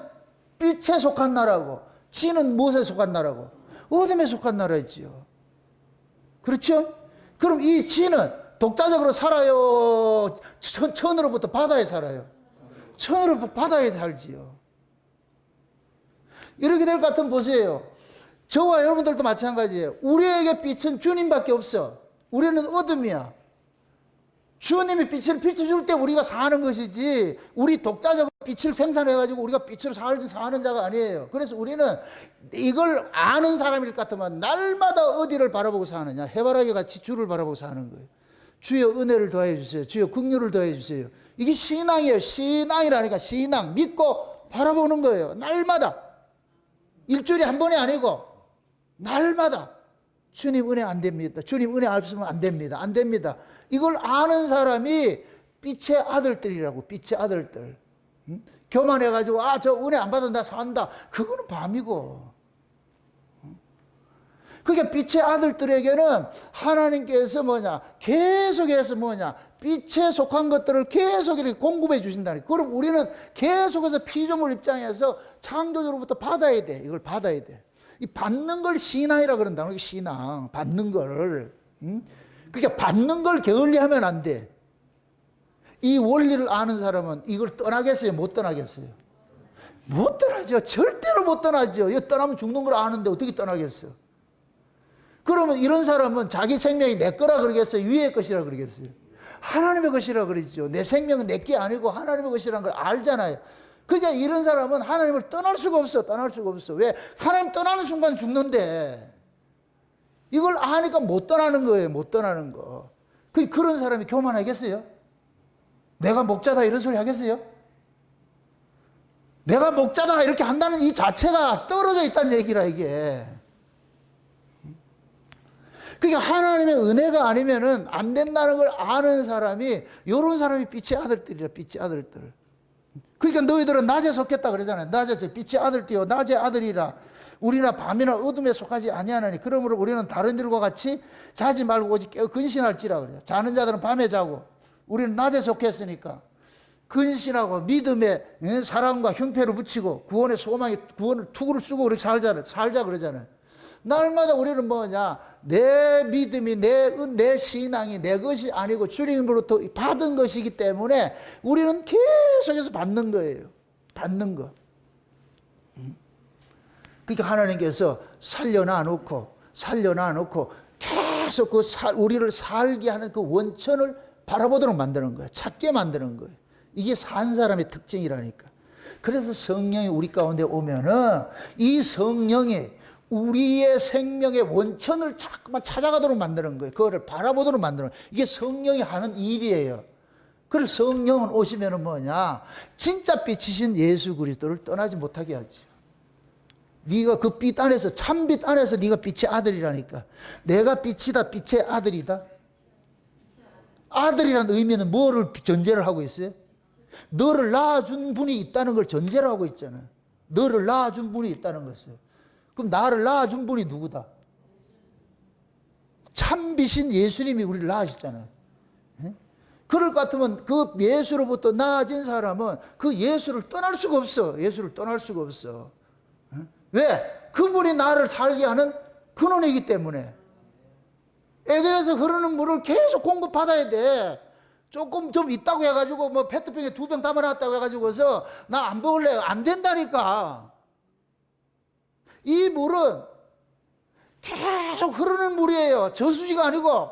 빛에 속한 나라고 지는 무엇에 속한 나라고? 어둠에 속한 나라지요. 그렇죠? 그럼 이 지는 독자적으로 살아요? 천으로부터 바다에 살아요? 천으로부터 바다에 살지요. 이렇게 될 것 같으면 보세요. 저와 여러분들도 마찬가지예요. 우리에게 빛은 주님밖에 없어. 우리는 어둠이야. 주님이 빛을 비춰줄 때 우리가 사는 것이지 우리 독자적으로 빛을 생산해가지고 우리가 빛으로 사는 자가 아니에요. 그래서 우리는 이걸 아는 사람일 것 같으면 날마다 어디를 바라보고 사느냐? 해바라기 같이 주를 바라보고 사는 거예요. 주여 은혜를 더해 주세요. 주여 긍휼을 더해 주세요. 이게 신앙이에요. 신앙이라니까. 신앙 믿고 바라보는 거예요. 날마다. 일주일에 한 번이 아니고 날마다. 주님 은혜 안 됩니다. 주님 은혜 없으면 안 됩니다. 안 됩니다. 이걸 아는 사람이 빛의 아들들이라고. 빛의 아들들. 교만해가지고 저 은혜 안 받으면 나 산다. 그거는 밤이고. 그러니까 빛의 아들들에게는 하나님께서 계속해서 빛에 속한 것들을 계속 이렇게 공급해 주신다니. 그럼 우리는 계속해서 피조물 입장에서 창조주로부터 받아야 돼. 이걸 받아야 돼. 이 받는 걸 신앙이라 그런다. 신앙. 받는 걸. 그러니까 받는 걸 게을리하면 안 돼. 이 원리를 아는 사람은 이걸 떠나겠어요? 못 떠나겠어요? 못 떠나죠. 절대로 못 떠나죠. 이거 떠나면 죽는 걸 아는데 어떻게 떠나겠어요? 그러면 이런 사람은 자기 생명이 내 거라 그러겠어요? 위의 것이라 그러겠어요? 하나님의 것이라 그러죠. 내 생명은 내 게 아니고 하나님의 것이라는 걸 알잖아요. 그러니까 이런 사람은 하나님을 떠날 수가 없어. 떠날 수가 없어. 왜? 하나님 떠나는 순간 죽는데 이걸 아니까 못 떠나는 거예요. 못 떠나는 거. 그런 사람이 교만하겠어요? 내가 목자다 이런 소리 하겠어요? 내가 목자다 이렇게 한다는 이 자체가 떨어져 있다는 얘기라 이게. 그러니까 하나님의 은혜가 아니면은 안 된다는 걸 아는 사람이 이런 사람이 빛의 아들들이라. 빛의 아들들. 그러니까 너희들은 낮에 속했다 그러잖아요. 낮에 빛의 아들띠요 낮의 아들이라. 우리나 밤이나 어둠에 속하지 아니하나니 그러므로 우리는 다른 들과 같이 자지 말고 오직 깨어 근신할지라 그래요. 자는 자들은 밤에 자고 우리는 낮에 속했으니까 근신하고 믿음에 사랑과 형패를 붙이고 구원의 소망에 구원을 투구를 쓰고 우리 살자 그러잖아요. 날마다 우리는 내 믿음이 내 신앙이 내 것이 아니고 주님으로부터 받은 것이기 때문에 우리는 계속해서 받는 거예요. 받는 거. 그러니까 하나님께서 살려놔 놓고 계속 우리를 살게 하는 그 원천을 바라보도록 만드는 거예요. 찾게 만드는 거예요. 이게 산 사람의 특징이라니까. 그래서 성령이 우리 가운데 오면은 이 성령이 우리의 생명의 원천을 자꾸만 찾아가도록 만드는 거예요. 그거를 바라보도록 만드는 거예요. 이게 성령이 하는 일이에요. 그래서 성령은 오시면은 뭐냐? 진짜 빛이신 예수 그리스도를 떠나지 못하게 하죠. 네가 그 빛 안에서, 참 빛 안에서 네가 빛의 아들이라니까. 내가 빛이다, 빛의 아들이다. 아들이라는 의미는 뭐를 전제를 하고 있어요? 너를 낳아준 분이 있다는 걸 전제로 하고 있잖아요. 너를 낳아준 분이 있다는 것을. 그럼 나를 낳아준 분이 누구다? 참빛인 예수님이 우리를 낳으셨잖아요. 그럴 것 같으면 그 예수로부터 낳아진 사람은 그 예수를 떠날 수가 없어. 예수를 떠날 수가 없어. 왜? 그분이 나를 살게 하는 근원이기 때문에. 에덴에서 흐르는 물을 계속 공급받아야 돼. 조금 좀 있다고 해가지고 뭐 페트병에 2병 담아놨다고 해가지고서 나 안 먹을래. 안 된다니까. 이 물은 계속 흐르는 물이에요. 저수지가 아니고.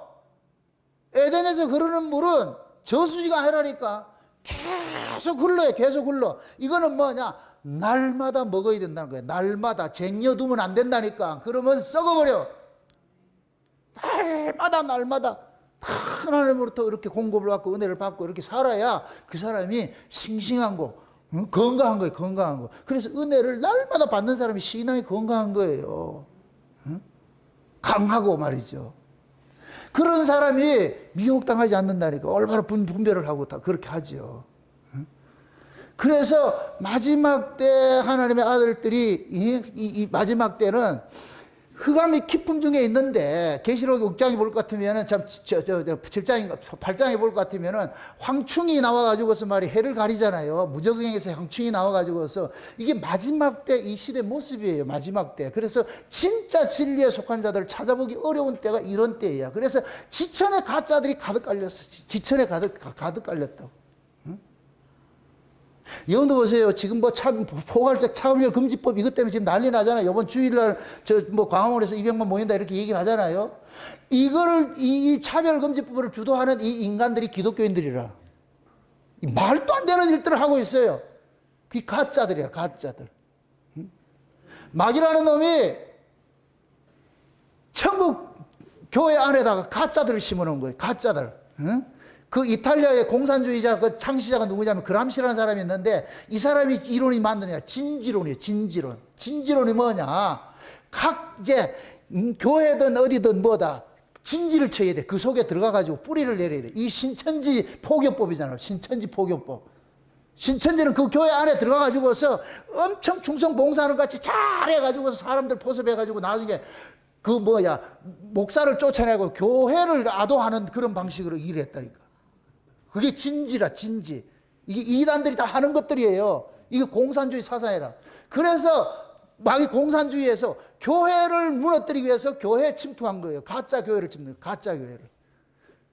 에덴에서 흐르는 물은 저수지가 아니라니까. 계속 흘러요. 계속 흘러. 이거는 뭐냐? 날마다 먹어야 된다는 거예요. 날마다 쟁여두면 안 된다니까. 그러면 썩어버려. 날마다 하나님으로부터 이렇게 공급을 받고 은혜를 받고 이렇게 살아야 그 사람이 싱싱한 거, 건강한 거예요. 건강한 거. 그래서 은혜를 날마다 받는 사람이 신앙이 건강한 거예요. 강하고 말이죠. 그런 사람이 미혹당하지 않는다니까. 올바로 분별을 하고 다 그렇게 하죠. 그래서 마지막 때 하나님의 아들들이 이 마지막 때는 흑암이 깊음 중에 있는데, 계시록 6장에 볼 것 같으면은, 7장인가, 8장에 볼 것 같으면은, 황충이 나와가지고서 말이 해를 가리잖아요. 무적행에서 황충이 나와가지고서, 이게 마지막 때 이 시대 모습이에요. 마지막 때. 그래서 진짜 진리에 속한 자들을 찾아보기 어려운 때가 이런 때예요. 그래서 지천에 가짜들이 가득 깔렸어. 지천에 가득 깔렸다고. 여러분도 보세요. 지금 뭐 포괄적 차별력 금지법 이것 때문에 지금 난리 나잖아요. 이번 주일날 광화문에서 200만 모인다 이렇게 얘기를 하잖아요. 이거를 이 차별금지법을 주도하는 이 인간들이 기독교인들이라. 말도 안 되는 일들을 하고 있어요. 그 가짜들이야, 가짜들. 마귀라는 놈이 천국 교회 안에다가 가짜들을 심어놓은 거예요. 가짜들. 그 이탈리아의 공산주의자 그 창시자가 누구냐면 그람시라는 사람이 있는데, 이 사람이 이론이 만드냐? 진지론이에요. 진지론. 진지론이 뭐냐? 이제 교회든 어디든 뭐다. 진지를 쳐야 돼. 그 속에 들어가가지고 뿌리를 내려야 돼. 이 신천지 포교법이잖아요. 신천지 포교법. 신천지는 그 교회 안에 들어가가지고서 엄청 충성 봉사하는 것 같이 잘해가지고서 사람들 포섭해가지고 나중에 목사를 쫓아내고 교회를 아도하는 그런 방식으로 일을 했다니까. 그게 진지라, 진지. 이게 이단들이 다 하는 것들이에요. 이게 공산주의 사상이라. 그래서 마귀 공산주의에서 교회를 무너뜨리기 위해서 교회에 침투한 거예요. 가짜 교회를 침투한 거예요. 가짜 교회를.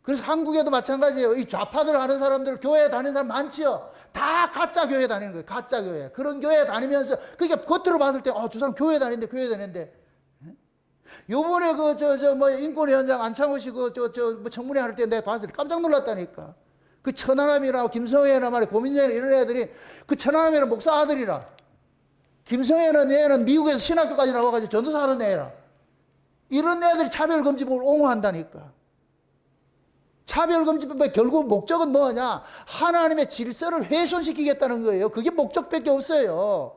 그래서 한국에도 마찬가지예요. 이 좌파들 하는 사람들, 교회에 다니는 사람 많지요. 다 가짜 교회 다니는 거예요. 가짜 교회. 그런 교회 다니면서, 그러니까 겉으로 봤을 때, 저 사람 교회 다니는데. 요번에 인권위원장 안창호 씨 청문회 할 때 내가 봤을 때 깜짝 놀랐다니까. 그 천하람이나 김성애나 고민정이나 이런 애들이, 그 천하람이는 목사 아들이라. 김성애는 얘는 미국에서 신학교까지 나와가지고 전도사 하는 애라. 이런 애들이 차별금지법을 옹호한다니까. 차별금지법의 결국 목적은 뭐냐? 하나님의 질서를 훼손시키겠다는 거예요. 그게 목적밖에 없어요.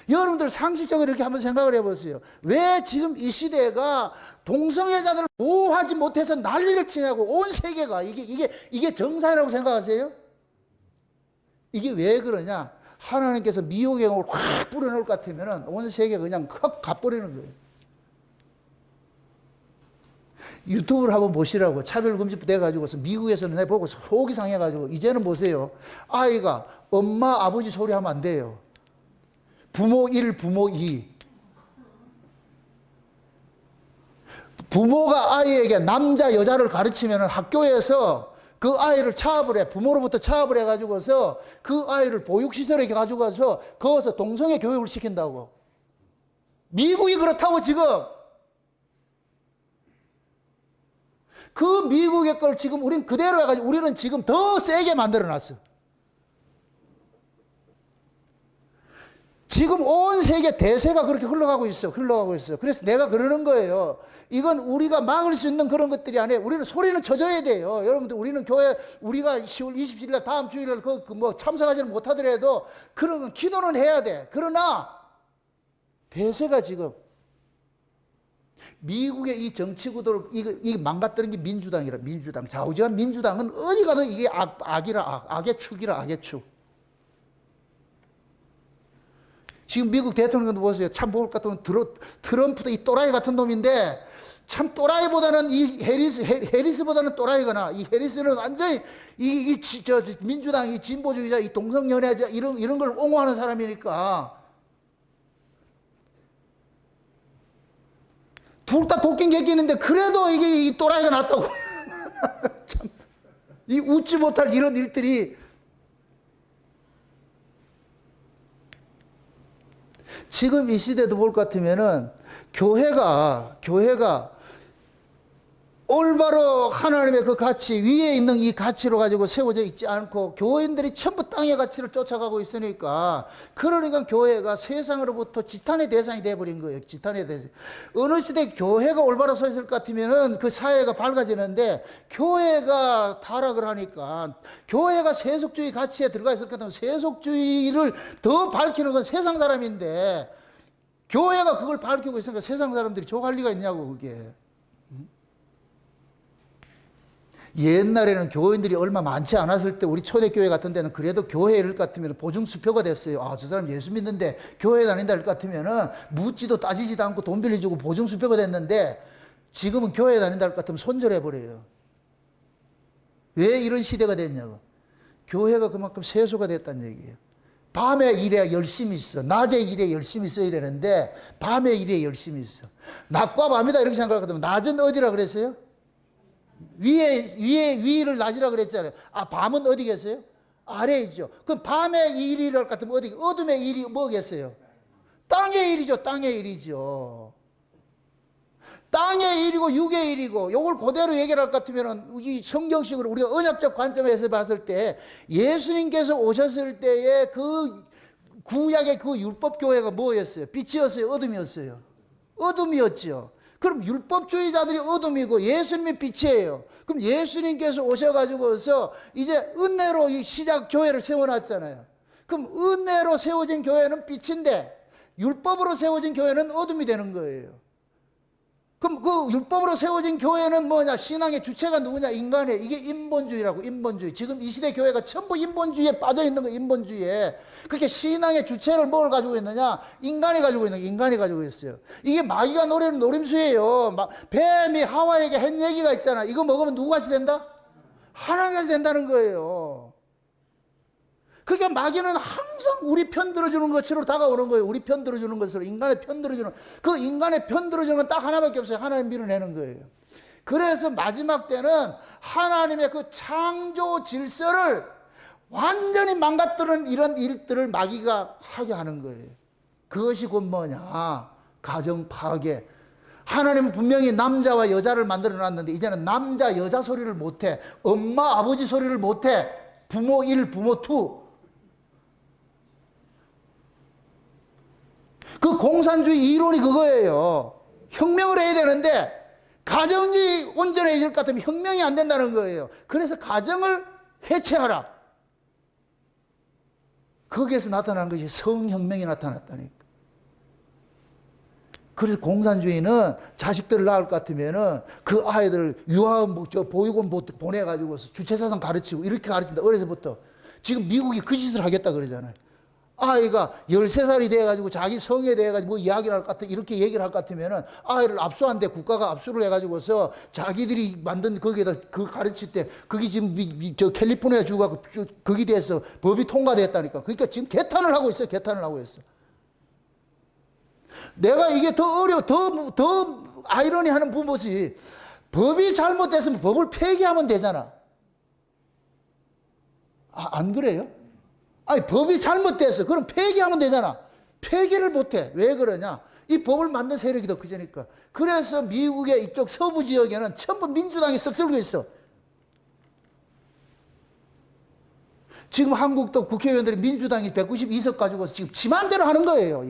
여러분들 상식적으로 이렇게 한번 생각을 해보세요. 왜 지금 이 시대가 동성애자들을 보호하지 못해서 난리를 치냐고. 온 세계가 이게 정상이라고 생각하세요? 이게 왜 그러냐? 하나님께서 미혹의 영을 확 뿌려놓을 것 같으면 온 세계가 그냥 확 가버리는 거예요. 유튜브를 한번 보시라고. 차별금지법 돼가지고서 미국에서는 내 보고 속이 상해가지고, 이제는 보세요. 아이가 엄마 아버지 소리 하면 안 돼요. 부모 1, 부모 2. 부모가 아이에게 남자, 여자를 가르치면 학교에서 그 아이를 차압을 해. 부모로부터 차압을 해가지고서 그 아이를 보육시설에 가져가서 거기서 동성애 교육을 시킨다고. 미국이 그렇다고 지금. 그 미국의 걸 지금 우린 그대로 해가지고 우리는 지금 더 세게 만들어놨어. 지금 온 세계 대세가 그렇게 흘러가고 있어. 그래서 내가 그러는 거예요. 이건 우리가 막을 수 있는 그런 것들이 아니에요. 우리는 소리는 쳐줘야 돼요. 여러분들, 우리는 교회, 우리가 10월 27일 날, 다음 주일날 참석하지는 못하더라도 그런 건 기도는 해야 돼. 그러나 대세가 지금 미국의 이 정치 구도를 이 망가뜨린 게 민주당이라. 민주당, 좌우지간 민주당은 어디 가든 이게 악의 축. 지금 미국 대통령도 보세요. 참 볼 것 같으면 트럼프도 이 또라이 같은 놈인데, 참 또라이보다는 이 해리스보다는 또라이가 나. 이 해리스는 완전히 민주당, 이 진보주의자, 이 동성연애자 이런 걸 옹호하는 사람이니까. 둘 다 도끼인 객기는데 그래도 이게 이 또라이가 낫다고. 참, 이 웃지 못할 이런 일들이. 지금 이 시대도 볼 것 같으면은 교회가 올바로 하나님의 그 가치, 위에 있는 이 가치로 가지고 세워져 있지 않고 교인들이 전부 땅의 가치를 쫓아가고 있으니까, 그러니까 교회가 세상으로부터 지탄의 대상이 돼버린 거예요. 지탄의 대상. 어느 시대 교회가 올바로 서 있을 것 같으면은 그 사회가 밝아지는데, 교회가 타락을 하니까, 교회가 세속주의 가치에 들어가 있을 것 같으면 세속주의를 더 밝히는 건 세상 사람인데, 교회가 그걸 밝히고 있으니까 세상 사람들이 족할 리가 있냐고, 그게. 옛날에는 교인들이 얼마 많지 않았을 때 우리 초대교회 같은 데는 그래도 교회 일 같으면 보증수표가 됐어요. 아, 저 사람 예수 믿는데 교회 다닌다 할 것 같으면은 묻지도 따지지도 않고 돈 빌려주고 보증수표가 됐는데, 지금은 교회 다닌다 할 것 같으면 손절해버려요. 왜 이런 시대가 됐냐고. 교회가 그만큼 세수가 됐다는 얘기예요. 밤에 일에 열심히 있어. 낮에 일에 열심히 써야 되는데 밤에 일에 열심히 있어. 낮과 밤이다 이렇게 생각하거든요. 낮은 어디라 그랬어요? 위를 낮이라 그랬잖아요. 아, 밤은 어디 계세요? 아래에 있죠. 그럼 밤의 일이랄 것 같으면 어디, 어둠의 일이 뭐겠어요? 땅의 일이죠. 땅의 일이죠. 땅의 일이고 육의 일이고, 요걸 그대로 얘기할 것 같으면 이 성경식으로 우리가 언약적 관점에서 봤을 때, 예수님께서 오셨을 때의 그 구약의 그 율법교회가 뭐였어요? 빛이었어요? 어둠이었어요? 어둠이었죠. 그럼 율법주의자들이 어둠이고 예수님이 빛이에요. 그럼 예수님께서 오셔가지고서 이제 은혜로 이 시작 교회를 세워놨잖아요. 그럼 은혜로 세워진 교회는 빛인데, 율법으로 세워진 교회는 어둠이 되는 거예요. 그럼 그 율법으로 세워진 교회는 뭐냐? 신앙의 주체가 누구냐? 인간의, 이게 인본주의라고, 인본주의. 지금 이 시대 교회가 전부 인본주의에 빠져 있는 거예요, 인본주의에. 그렇게 신앙의 주체를 뭘 가지고 있느냐? 인간이 가지고 있는 거예요, 인간이 가지고 있어요. 이게 마귀가 노리는 노림수예요. 뱀이 하와에게 한 얘기가 있잖아. 이거 먹으면 누구같이 된다? 하나님같이 된다는 거예요. 그러니까 마귀는 항상 우리 편 들어주는 것으로 다가오는 거예요. 우리 편 들어주는 것으로, 인간의 편 들어주는, 그 인간의 편 들어주는 건 딱 하나밖에 없어요. 하나님 밀어내는 거예요. 그래서 마지막 때는 하나님의 그 창조 질서를 완전히 망가뜨리는 이런 일들을 마귀가 하게 하는 거예요. 그것이 곧 뭐냐? 가정 파괴. 하나님은 분명히 남자와 여자를 만들어 놨는데 이제는 남자 여자 소리를 못해. 엄마 아버지 소리를 못해. 부모 1 부모 2. 그 공산주의 이론이 그거예요. 혁명을 해야 되는데 가정이 온전해질 것 같으면 혁명이 안 된다는 거예요. 그래서 가정을 해체하라. 거기에서 나타난 것이 성혁명이 나타났다니까. 그래서 공산주의는 자식들을 낳을 것 같으면은 그 아이들 유아원, 보육원 보내가지고 주체사상 가르치고 이렇게 가르친다. 어려서부터. 지금 미국이 그 짓을 하겠다 그러잖아요. 아이가 13살이 돼가지고 자기 성에 대해가지고 뭐 이야기를 할 것 같아, 이렇게 얘기를 할 것 같으면은 아이를 압수한대. 국가가 압수를 해가지고서 자기들이 만든 거기에다 그 가르칠 때, 그게 지금 캘리포니아 주가 거기에 대해서 법이 통과됐다니까. 그러니까 지금 개탄을 하고 있어요. 개탄을 하고 있어. 내가 이게 더 어려워, 더 아이러니하는 부분이, 법이 잘못됐으면 법을 폐기하면 되잖아. 안 그래요? 아니, 법이 잘못돼서 그럼 폐기하면 되잖아. 폐기를 못해. 왜 그러냐? 이 법을 만든 세력이 더 크니까. 그래서 미국의 이쪽 서부 지역에는 전부 민주당이 썩슬고 있어. 지금 한국도 국회의원들이 민주당이 192석 가지고서 지금 지 맘대로 하는 거예요.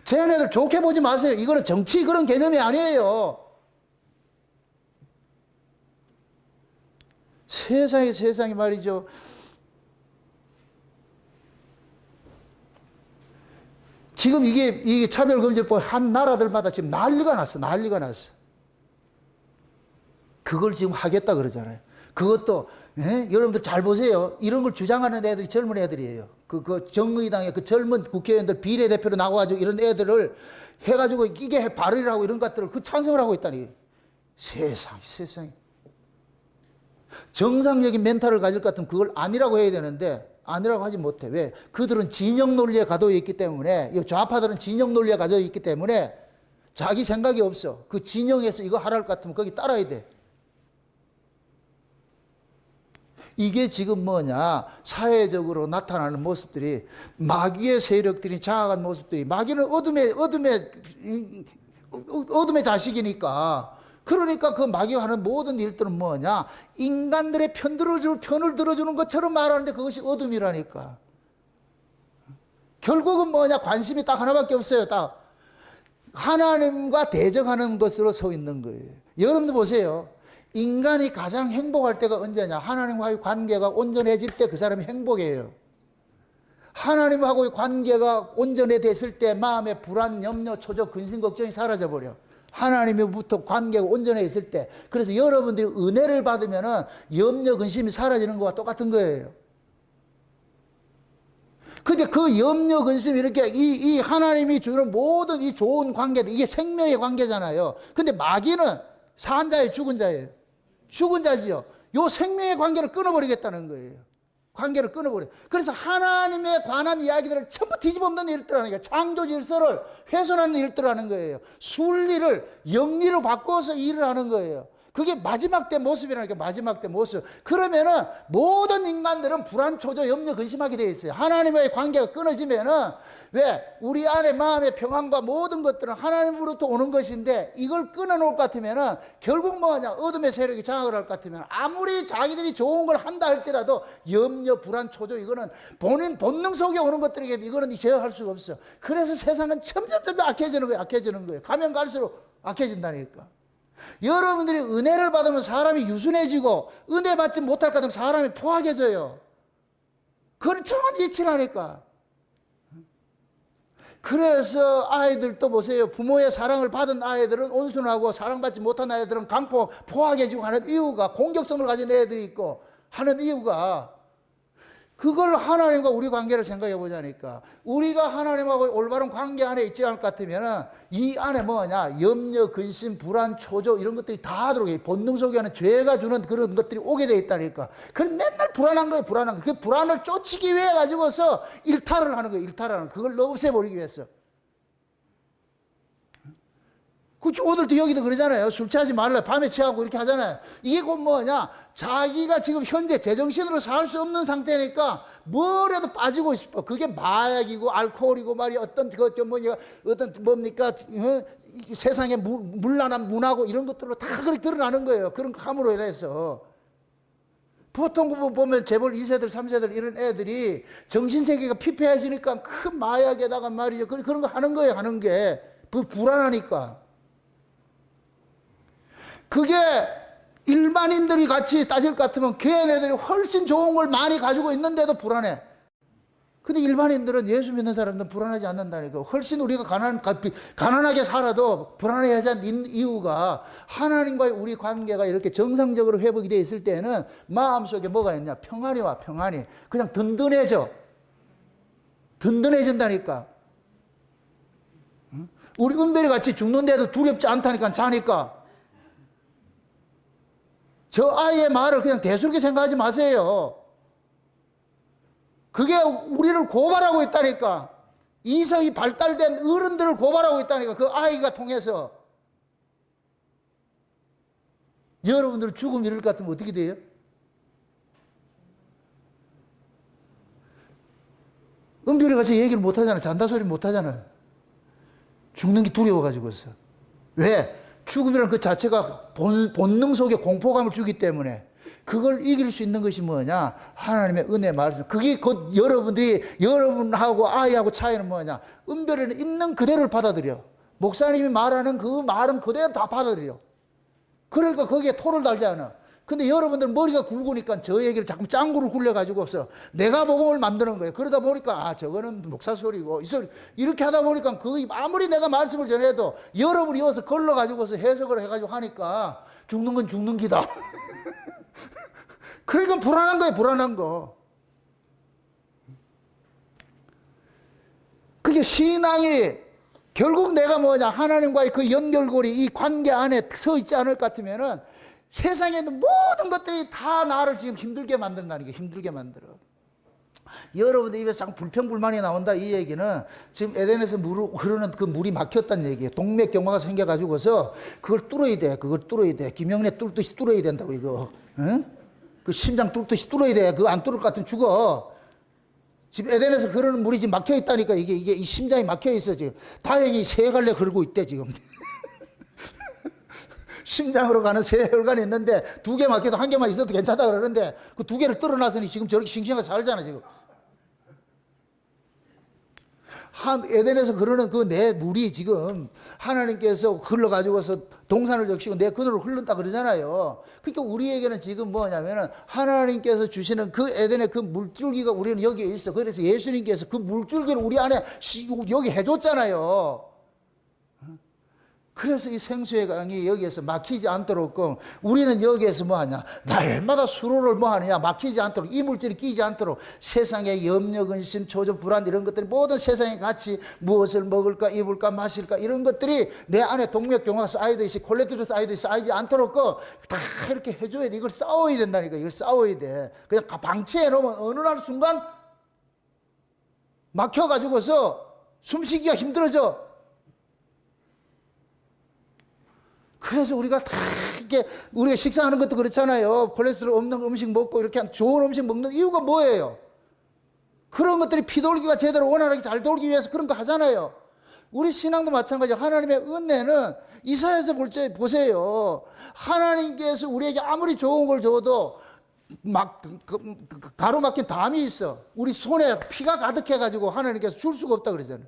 쟤네들 좋게 보지 마세요. 이거는 정치 그런 개념이 아니에요. 세상에 말이죠. 지금 이게 차별금지법 한 나라들마다 지금 난리가 났어. 그걸 지금 하겠다 그러잖아요. 그것도 여러분들 잘 보세요. 이런 걸 주장하는 애들이 젊은 애들이에요. 그 정의당의 그 젊은 국회의원들 비례대표로 나와가지고 이런 애들을 해가지고 이게 발의라고 이런 것들을 그 찬성을 하고 있다니. 세상에. 정상적인 멘탈을 가질 것 같으면 그걸 아니라고 해야 되는데 아니라고 하지 못해. 왜? 그들은 진영 논리에 가둬 있기 때문에, 이 좌파들은 진영 논리에 가둬 있기 때문에 자기 생각이 없어. 그 진영에서 이거 하라고 같으면 거기 따라야 돼. 이게 지금 뭐냐? 사회적으로 나타나는 모습들이, 마귀의 세력들이 장악한 모습들이, 마귀는 어둠의 자식이니까. 그러니까 그 마귀가 하는 모든 일들은 뭐냐? 인간들의 편을 들어주는 것처럼 말하는데 그것이 어둠이라니까. 결국은 뭐냐? 관심이 딱 하나밖에 없어요. 딱 하나님과 대적하는 것으로 서 있는 거예요. 여러분들 보세요. 인간이 가장 행복할 때가 언제냐? 하나님과의 관계가 온전해질 때 그 사람이 행복해요. 하나님하고의 관계가 온전해졌을 때 마음의 불안, 염려, 초조, 근심, 걱정이 사라져버려. 하나님으로부터 관계가 온전해졌을 때. 그래서 여러분들이 은혜를 받으면 염려, 근심이 사라지는 것과 똑같은 거예요. 근데 그 염려, 근심 이렇게 이 하나님이 주는 모든 이 좋은 관계들, 이게 생명의 관계잖아요. 근데 마귀는 산 자예요, 죽은 자예요? 죽은 자지요. 요 생명의 관계를 끊어버리겠다는 거예요. 관계를 끊어버려. 그래서 하나님에 관한 이야기들을 전부 뒤집어엎는 일들하는 거예요. 창조 질서를 훼손하는 일들을 하는 거예요. 순리를 영리로 바꿔서 일을 하는 거예요. 그게 마지막 때 모습이라니까. 마지막 때 모습. 그러면은 모든 인간들은 불안, 초조, 염려, 근심하게 되어 있어요. 하나님과의 관계가 끊어지면은, 왜? 우리 안에 마음의 평안과 모든 것들은 하나님으로부터 오는 것인데, 이걸 끊어놓을 것 같으면은 결국 뭐하냐? 어둠의 세력이 장악을 할 것 같으면 아무리 자기들이 좋은 걸 한다 할지라도 염려, 불안, 초조, 이거는 본인 본능 속에 오는 것들에게 이거는 제어할 수가 없어. 그래서 세상은 점점 악해지는 거예요. 가면 갈수록 악해진다니까. 여러분들이 은혜를 받으면 사람이 유순해지고, 은혜 받지 못할 것 같으면 사람이 포악해져요. 그건 정확히 이치라니까. 그래서 아이들 또 보세요. 부모의 사랑을 받은 아이들은 온순하고, 사랑받지 못한 아이들은 포악해지고 하는 이유가, 공격성을 가진 애들이 있고 하는 이유가, 그걸 하나님과 우리 관계를 생각해 보자니까. 우리가 하나님하고 올바른 관계 안에 있지 않을 것 같으면 이 안에 뭐냐? 염려, 근심, 불안, 초조 이런 것들이 다 들어오게, 본능 속에는 죄가 주는 그런 것들이 오게 돼 있다니까. 그럼 맨날 불안한 거예요. 그 불안을 쫓기 위해 가지고서 일탈을 하는 거예요. 그걸 없애버리기 위해서. 그렇죠. 오늘도 여기도 그러잖아요. 술 취하지 말라. 밤에 취하고 이렇게 하잖아요. 이게 곧 뭐냐? 자기가 지금 현재 제정신으로 살 수 없는 상태니까 뭐라도 빠지고 싶어. 그게 마약이고 알코올이고 말이야. 세상에 문란한 문화고 이런 것들로 다 그렇게 드러나는 거예요. 그런 감으로 인해서. 보통 보면 재벌 2세들, 3세들 이런 애들이 정신세계가 피폐해지니까 큰 마약에다가 말이죠. 그런 거 하는 거예요. 하는 게. 불안하니까. 그게 일반인들이 같이 따질 것 같으면 걔네들이 훨씬 좋은 걸 많이 가지고 있는데도 불안해. 근데 일반인들은, 예수 믿는 사람들은 불안하지 않는다니까. 훨씬 우리가 가난하게 살아도 불안해하지 않는 이유가, 하나님과의 우리 관계가 이렇게 정상적으로 회복이 되어 있을 때는 마음속에 뭐가 있냐? 평안이 와. 그냥 든든해진다니까. 우리 은별이 같이 죽는데도 두렵지 않다니까. 자니까. 저 아이의 말을 그냥 대수롭게 생각하지 마세요. 그게 우리를 고발하고 있다니까. 이성이 발달된 어른들을 고발하고 있다니까. 그 아이가 통해서. 여러분들 죽음 이럴 것 같으면 어떻게 돼요? 은별이가 저 얘기를 못 하잖아. 잔다 소리 못 하잖아요. 죽는 게 두려워가지고서. 왜? 죽음이라는 그 자체가 본능 속에 공포감을 주기 때문에 그걸 이길 수 있는 것이 뭐냐? 하나님의 은혜 말씀. 그게 곧 여러분하고 아이하고 차이는 뭐냐? 은별이는 있는 그대로를 받아들여. 목사님이 말하는 그 말은 그대로 다 받아들여. 그러니까 거기에 토를 달지 않아. 근데 여러분들 머리가 굵으니까 저 얘기를 자꾸 짱구를 굴려가지고서 내가 복음을 만드는 거예요. 그러다 보니까 저거는 목사 소리고 이 소리 이렇게 하다 보니까 그 아무리 내가 말씀을 전해도 여러분이 여기서 걸러가지고서 해석을 해가지고 하니까 죽는 건 죽는 기다. 그러니까 불안한 거예요. 불안한 거. 그게 신앙이 결국 내가 뭐냐 하나님과의 그 연결고리 이 관계 안에 서 있지 않을 것 같으면은 세상에 있는 모든 것들이 다 나를 지금 힘들게 만든다는 게 힘들게 만들어. 여러분들 입에서 자꾸 불평불만이 나온다 이 얘기는 지금 에덴에서 흐르는 그 물이 막혔다는 얘기예요. 동맥경화가 생겨가지고서 그걸 뚫어야 돼. 그걸 뚫어야 돼. 김영래 뚫듯이 뚫어야 된다고 이거. 응? 그 심장 뚫듯이 뚫어야 돼. 그거 안 뚫을 것 같으면 죽어. 지금 에덴에서 흐르는 물이 지금 막혀 있다니까 이게 이 심장이 막혀 있어 지금. 다행히 세 갈래 흐르고 있대 지금. 심장으로 가는 세 혈관이 있는데 두 개 막혀도 한 개만 있어도 괜찮다 그러는데 그 두 개를 뚫어놨으니 지금 저렇게 싱싱하게 살잖아 지금. 에덴에서 흐르는 그 내 물이 지금 하나님께서 흘러가지고서 동산을 적시고 내 그늘로 흐른다 그러잖아요. 그러니까 우리에게는 지금 뭐냐면은 하나님께서 주시는 그 에덴의 그 물줄기가 우리는 여기에 있어. 그래서 예수님께서 그 물줄기를 우리 안에 여기 해줬잖아요. 그래서 이 생수의 강이 여기에서 막히지 않도록 우리는 여기에서 뭐하냐 날마다 수로를 뭐하느냐 막히지 않도록 이물질이 끼지 않도록 세상의 염려 근심 조조 불안 이런 것들이 모든 세상의 가치 무엇을 먹을까 입을까 마실까 이런 것들이 내 안에 동맥경화가 쌓이듯이 콜레스테롤 쌓이듯이 쌓이지 않도록 다 이렇게 해줘야 돼. 이걸 싸워야 된다니까. 이걸 싸워야 돼. 그냥 방치해 놓으면 어느 날 순간 막혀가지고서 숨쉬기가 힘들어져. 그래서 우리가 다 이렇게 우리가 식사하는 것도 그렇잖아요. 콜레스테롤 없는 음식 먹고 이렇게 좋은 음식 먹는 이유가 뭐예요? 그런 것들이 피돌기가 제대로 원활하게 잘 돌기 위해서 그런 거 하잖아요. 우리 신앙도 마찬가지예요. 하나님의 은혜는 이사야서 보세요. 하나님께서 우리에게 아무리 좋은 걸 줘도 가로막힌 담이 있어. 우리 손에 피가 가득해가지고 하나님께서 줄 수가 없다 그러잖아요.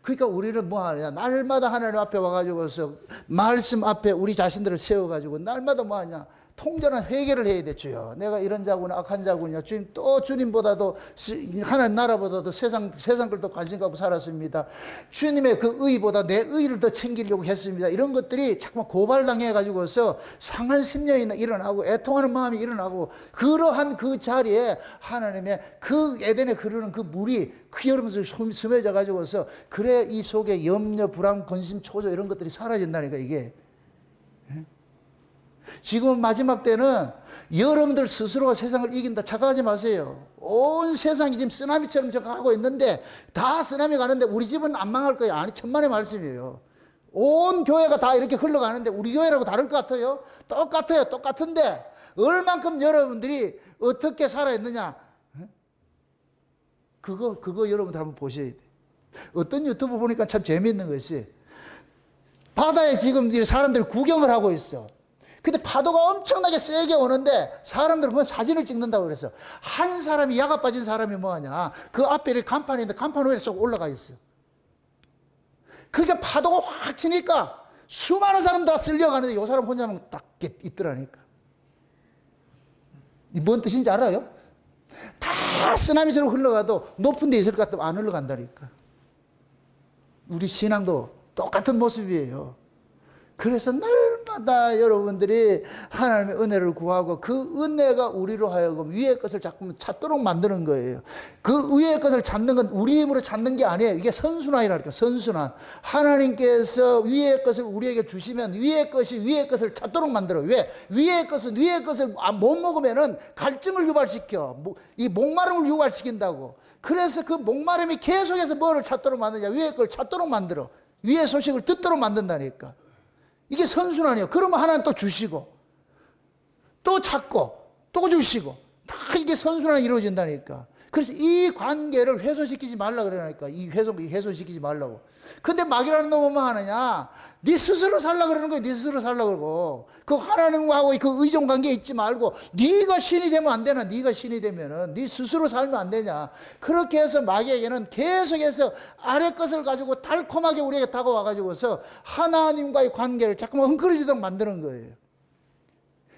그러니까 우리는 뭐 하냐. 날마다 하나님 앞에 와가지고서 말씀 앞에 우리 자신들을 세워가지고 날마다 뭐 하냐. 통전한 회개를 해야 돼. 주여 내가 이런 자구나 악한 자구나 주님 또 주님보다도 하나님 나라보다도 세상 걸도 관심 갖고 살았습니다. 주님의 그 의보다 내 의를 더 챙기려고 했습니다. 이런 것들이 자꾸만 고발당해 가지고서 상한 심령이 일어나고 애통하는 마음이 일어나고 그러한 그 자리에 하나님의 그 에덴에 흐르는 그 물이 그 여름에서 스며져 가지고서 그래 이 속에 염려 불안 근심 초조 이런 것들이 사라진다니까 이게. 지금 마지막 때는 여러분들 스스로가 세상을 이긴다 착각하지 마세요. 온 세상이 지금 쓰나미처럼 가고 있는데 다 쓰나미 가는데 우리 집은 안 망할 거예요. 아니 천만의 말씀이에요. 온 교회가 다 이렇게 흘러가는데 우리 교회라고 다를 것 같아요? 똑같아요. 똑같은데 얼만큼 여러분들이 어떻게 살아있느냐 그거 여러분들 한번 보셔야 돼요. 어떤 유튜브 보니까 참 재미있는 것이 바다에 지금 사람들이 구경을 하고 있어. 근데 파도가 엄청나게 세게 오는데 사람들은 그건 사진을 찍는다고 그래서 한 사람이 야가 빠진 사람이 뭐하냐 그 앞에 이렇게 간판이 있는데 간판 위에 쏙 올라가 있어. 그러니까 파도가 확 치니까 수많은 사람들 다 쓸려가는데 이 사람 혼자만 딱 있더라니까. 뭔 뜻인지 알아요? 다 쓰나미처럼 흘러가도 높은 데 있을 것 같으면 안 흘러간다니까. 우리 신앙도 똑같은 모습이에요. 그래서 날마다 여러분들이 하나님의 은혜를 구하고 그 은혜가 우리로 하여금 위의 것을 자꾸 찾도록 만드는 거예요. 그 위의 것을 찾는 건 우리 힘으로 찾는 게 아니에요. 이게 선순환이라니까. 선순환. 하나님께서 위의 것을 우리에게 주시면 위의 것이 위의 것을 찾도록 만들어요. 왜? 위의 것을 못 먹으면은 갈증을 유발시켜. 이 목마름을 유발시킨다고. 그래서 그 목마름이 계속해서 뭐를 찾도록 만드냐. 위의 걸 찾도록 만들어. 위의 소식을 듣도록 만든다니까. 이게 선순환이에요. 그러면 하나님 또 주시고 또 찾고 또 주시고 다 이게 선순환이 이루어진다니까. 그래서 이 관계를 훼손시키지 말라 그러니까. 훼손시키지 말라고. 근데 마귀라는 놈은 뭐 하느냐? 네 스스로 살라 그러는 거야. 네 스스로 살라 그러고. 그 하나님하고 그 의존 관계에 있지 말고 네가 신이 되면 안 되나? 네가 신이 되면은 네 스스로 살면 안 되냐? 그렇게 해서 마귀에게는 계속해서 아래 것을 가지고 달콤하게 우리에게 다가와 가지고서 하나님과의 관계를 자꾸만 헝클어지도록 만드는 거예요.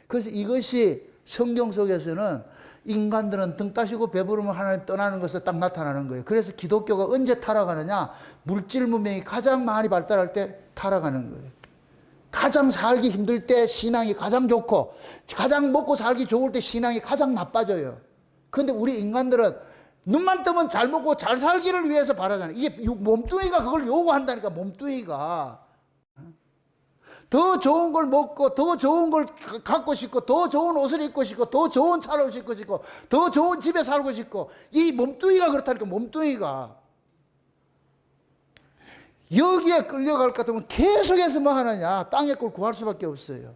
그래서 이것이 성경 속에서는 인간들은 등 따시고 배부르면 하나님 떠나는 것을 딱 나타나는 거예요. 그래서 기독교가 언제 타락하느냐? 물질 문명이 가장 많이 발달할 때 타락하는 거예요. 가장 살기 힘들 때 신앙이 가장 좋고, 가장 먹고 살기 좋을 때 신앙이 가장 나빠져요. 그런데 우리 인간들은 눈만 뜨면 잘 먹고 잘 살기를 위해서 바라잖아요. 이게 몸뚱이가 그걸 요구한다니까. 몸뚱이가 더 좋은 걸 먹고, 더 좋은 걸 갖고 싶고, 더 좋은 옷을 입고 싶고, 더 좋은 차를 싣고 싶고, 더 좋은 집에 살고 싶고, 이 몸뚱이가 그렇다니까. 몸뚱이가 여기에 끌려갈 것 같으면 계속해서 뭐 하느냐? 땅의 꼴 구할 수밖에 없어요.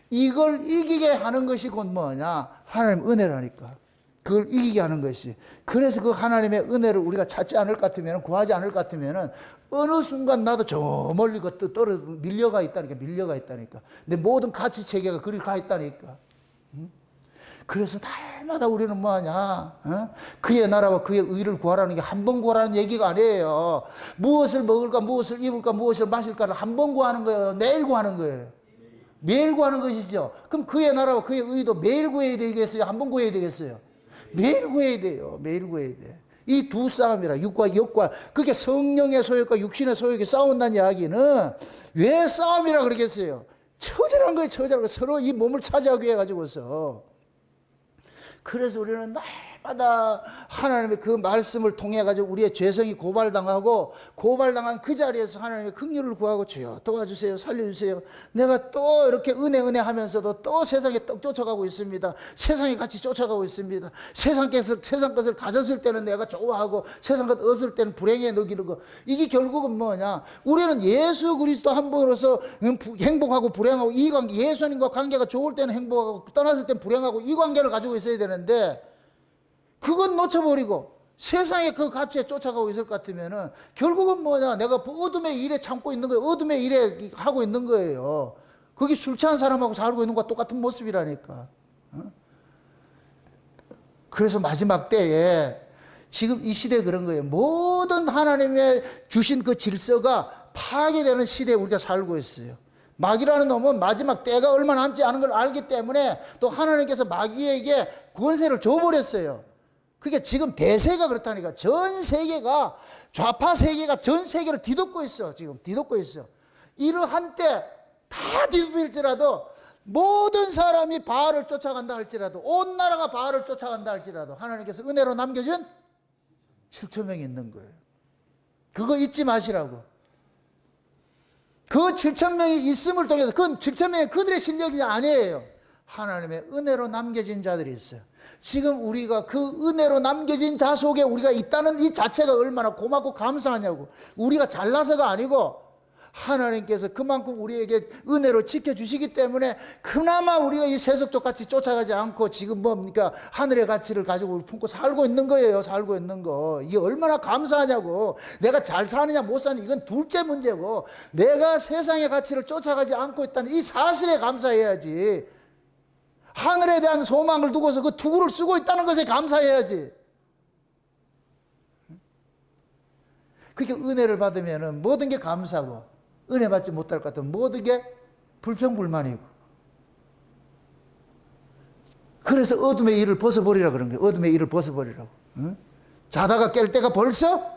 이걸 이기게 하는 것이 곧 뭐냐? 하나님 은혜라니까. 그걸 이기게 하는 것이. 그래서 그 하나님의 은혜를 우리가 찾지 않을 것 같으면, 구하지 않을 것 같으면 어느 순간 나도 저 멀리 떨어져 밀려가 있다니까. 밀려가 있다니까. 내 모든 가치 체계가 그리 가 있다니까. 그래서 날마다 우리는 뭐하냐? 그의 나라와 그의 의를 구하라는 게 한 번 구하라는 얘기가 아니에요. 무엇을 먹을까, 무엇을 입을까, 무엇을 마실까를 한 번 구하는 거예요. 매일 구하는 거예요. 매일 구하는 것이죠. 그럼 그의 나라와 그의 의도 매일 구해야 되겠어요? 한 번 구해야 되겠어요? 매일 구해야 돼요. 매일 구해야 돼. 이 두 싸움이라, 육과 역과, 그게 성령의 소욕과 육신의 소욕이 싸운다는 이야기는 왜 싸움이라 그러겠어요? 처절한 거예요. 처절한 거. 서로 이 몸을 차지하기 위해 가지고서. 그래서 우리는 날마다 하나님의 그 말씀을 통해 가지고 우리의 죄성이 고발당하고, 고발당한 그 자리에서 하나님의 긍휼을 구하고, 주여 도와주세요, 살려주세요. 내가 또 이렇게 은혜 하면서도 또 세상에 떡 쫓아가고 있습니다. 세상에 같이 쫓아가고 있습니다. 세상 것을 가졌을 때는 내가 좋아하고 세상 것 없을 때는 불행에 넘기는 거. 이게 결국은 뭐냐? 우리는 예수 그리스도 한 분으로서 행복하고 불행하고, 이 관계, 예수님과 관계가 좋을 때는 행복하고 떠났을 때는 불행하고, 이 관계를 가지고 있어야 되는데, 그건 놓쳐버리고 세상의 그 가치에 쫓아가고 있을 것 같으면은 결국은 뭐냐? 내가 어둠의 일에 참고 있는 거예요. 어둠의 일에 하고 있는 거예요. 그게 술 취한 사람하고 살고 있는 것과 똑같은 모습이라니까. 그래서 마지막 때에 지금 이 시대에 그런 거예요. 모든 하나님의 주신 그 질서가 파괴되는 시대에 우리가 살고 있어요. 마귀라는 놈은 마지막 때가 얼마 남지 않은 걸 알기 때문에 또 하나님께서 마귀에게 권세를 줘버렸어요. 그게 지금 대세가 그렇다니까. 전 세계가, 좌파 세계가 전 세계를 뒤덮고 있어. 지금 뒤덮고 있어. 이러한 때 다 뒤덮일지라도, 모든 사람이 바알을 쫓아간다 할지라도, 온 나라가 바알을 쫓아간다 할지라도 하나님께서 은혜로 남겨준 7천 명이 있는 거예요. 그거 잊지 마시라고. 그 7천 명이 있음을 통해서, 그건 7천 명이 그들의 실력이 아니에요. 하나님의 은혜로 남겨진 자들이 있어요. 지금 우리가 그 은혜로 남겨진 자 속에 우리가 있다는 이 자체가 얼마나 고맙고 감사하냐고. 우리가 잘나서가 아니고 하나님께서 그만큼 우리에게 은혜로 지켜주시기 때문에 그나마 우리가 이 세속적 가치 쫓아가지 않고 지금 뭡니까? 하늘의 가치를 가지고 품고 살고 있는 거예요. 살고 있는 거. 이게 얼마나 감사하냐고. 내가 잘 사느냐 못 사느냐 이건 둘째 문제고, 내가 세상의 가치를 쫓아가지 않고 있다는 이 사실에 감사해야지. 하늘에 대한 소망을 두고서 그 투구를 쓰고 있다는 것에 감사해야지. 그게 은혜를 받으면 모든 게 감사고, 은혜 받지 못할 것 같으면 모든 게 불평불만이고. 그래서 어둠의 일을 벗어버리라 그런 거예요. 어둠의 일을 벗어버리라고. 응? 자다가 깰 때가 벌써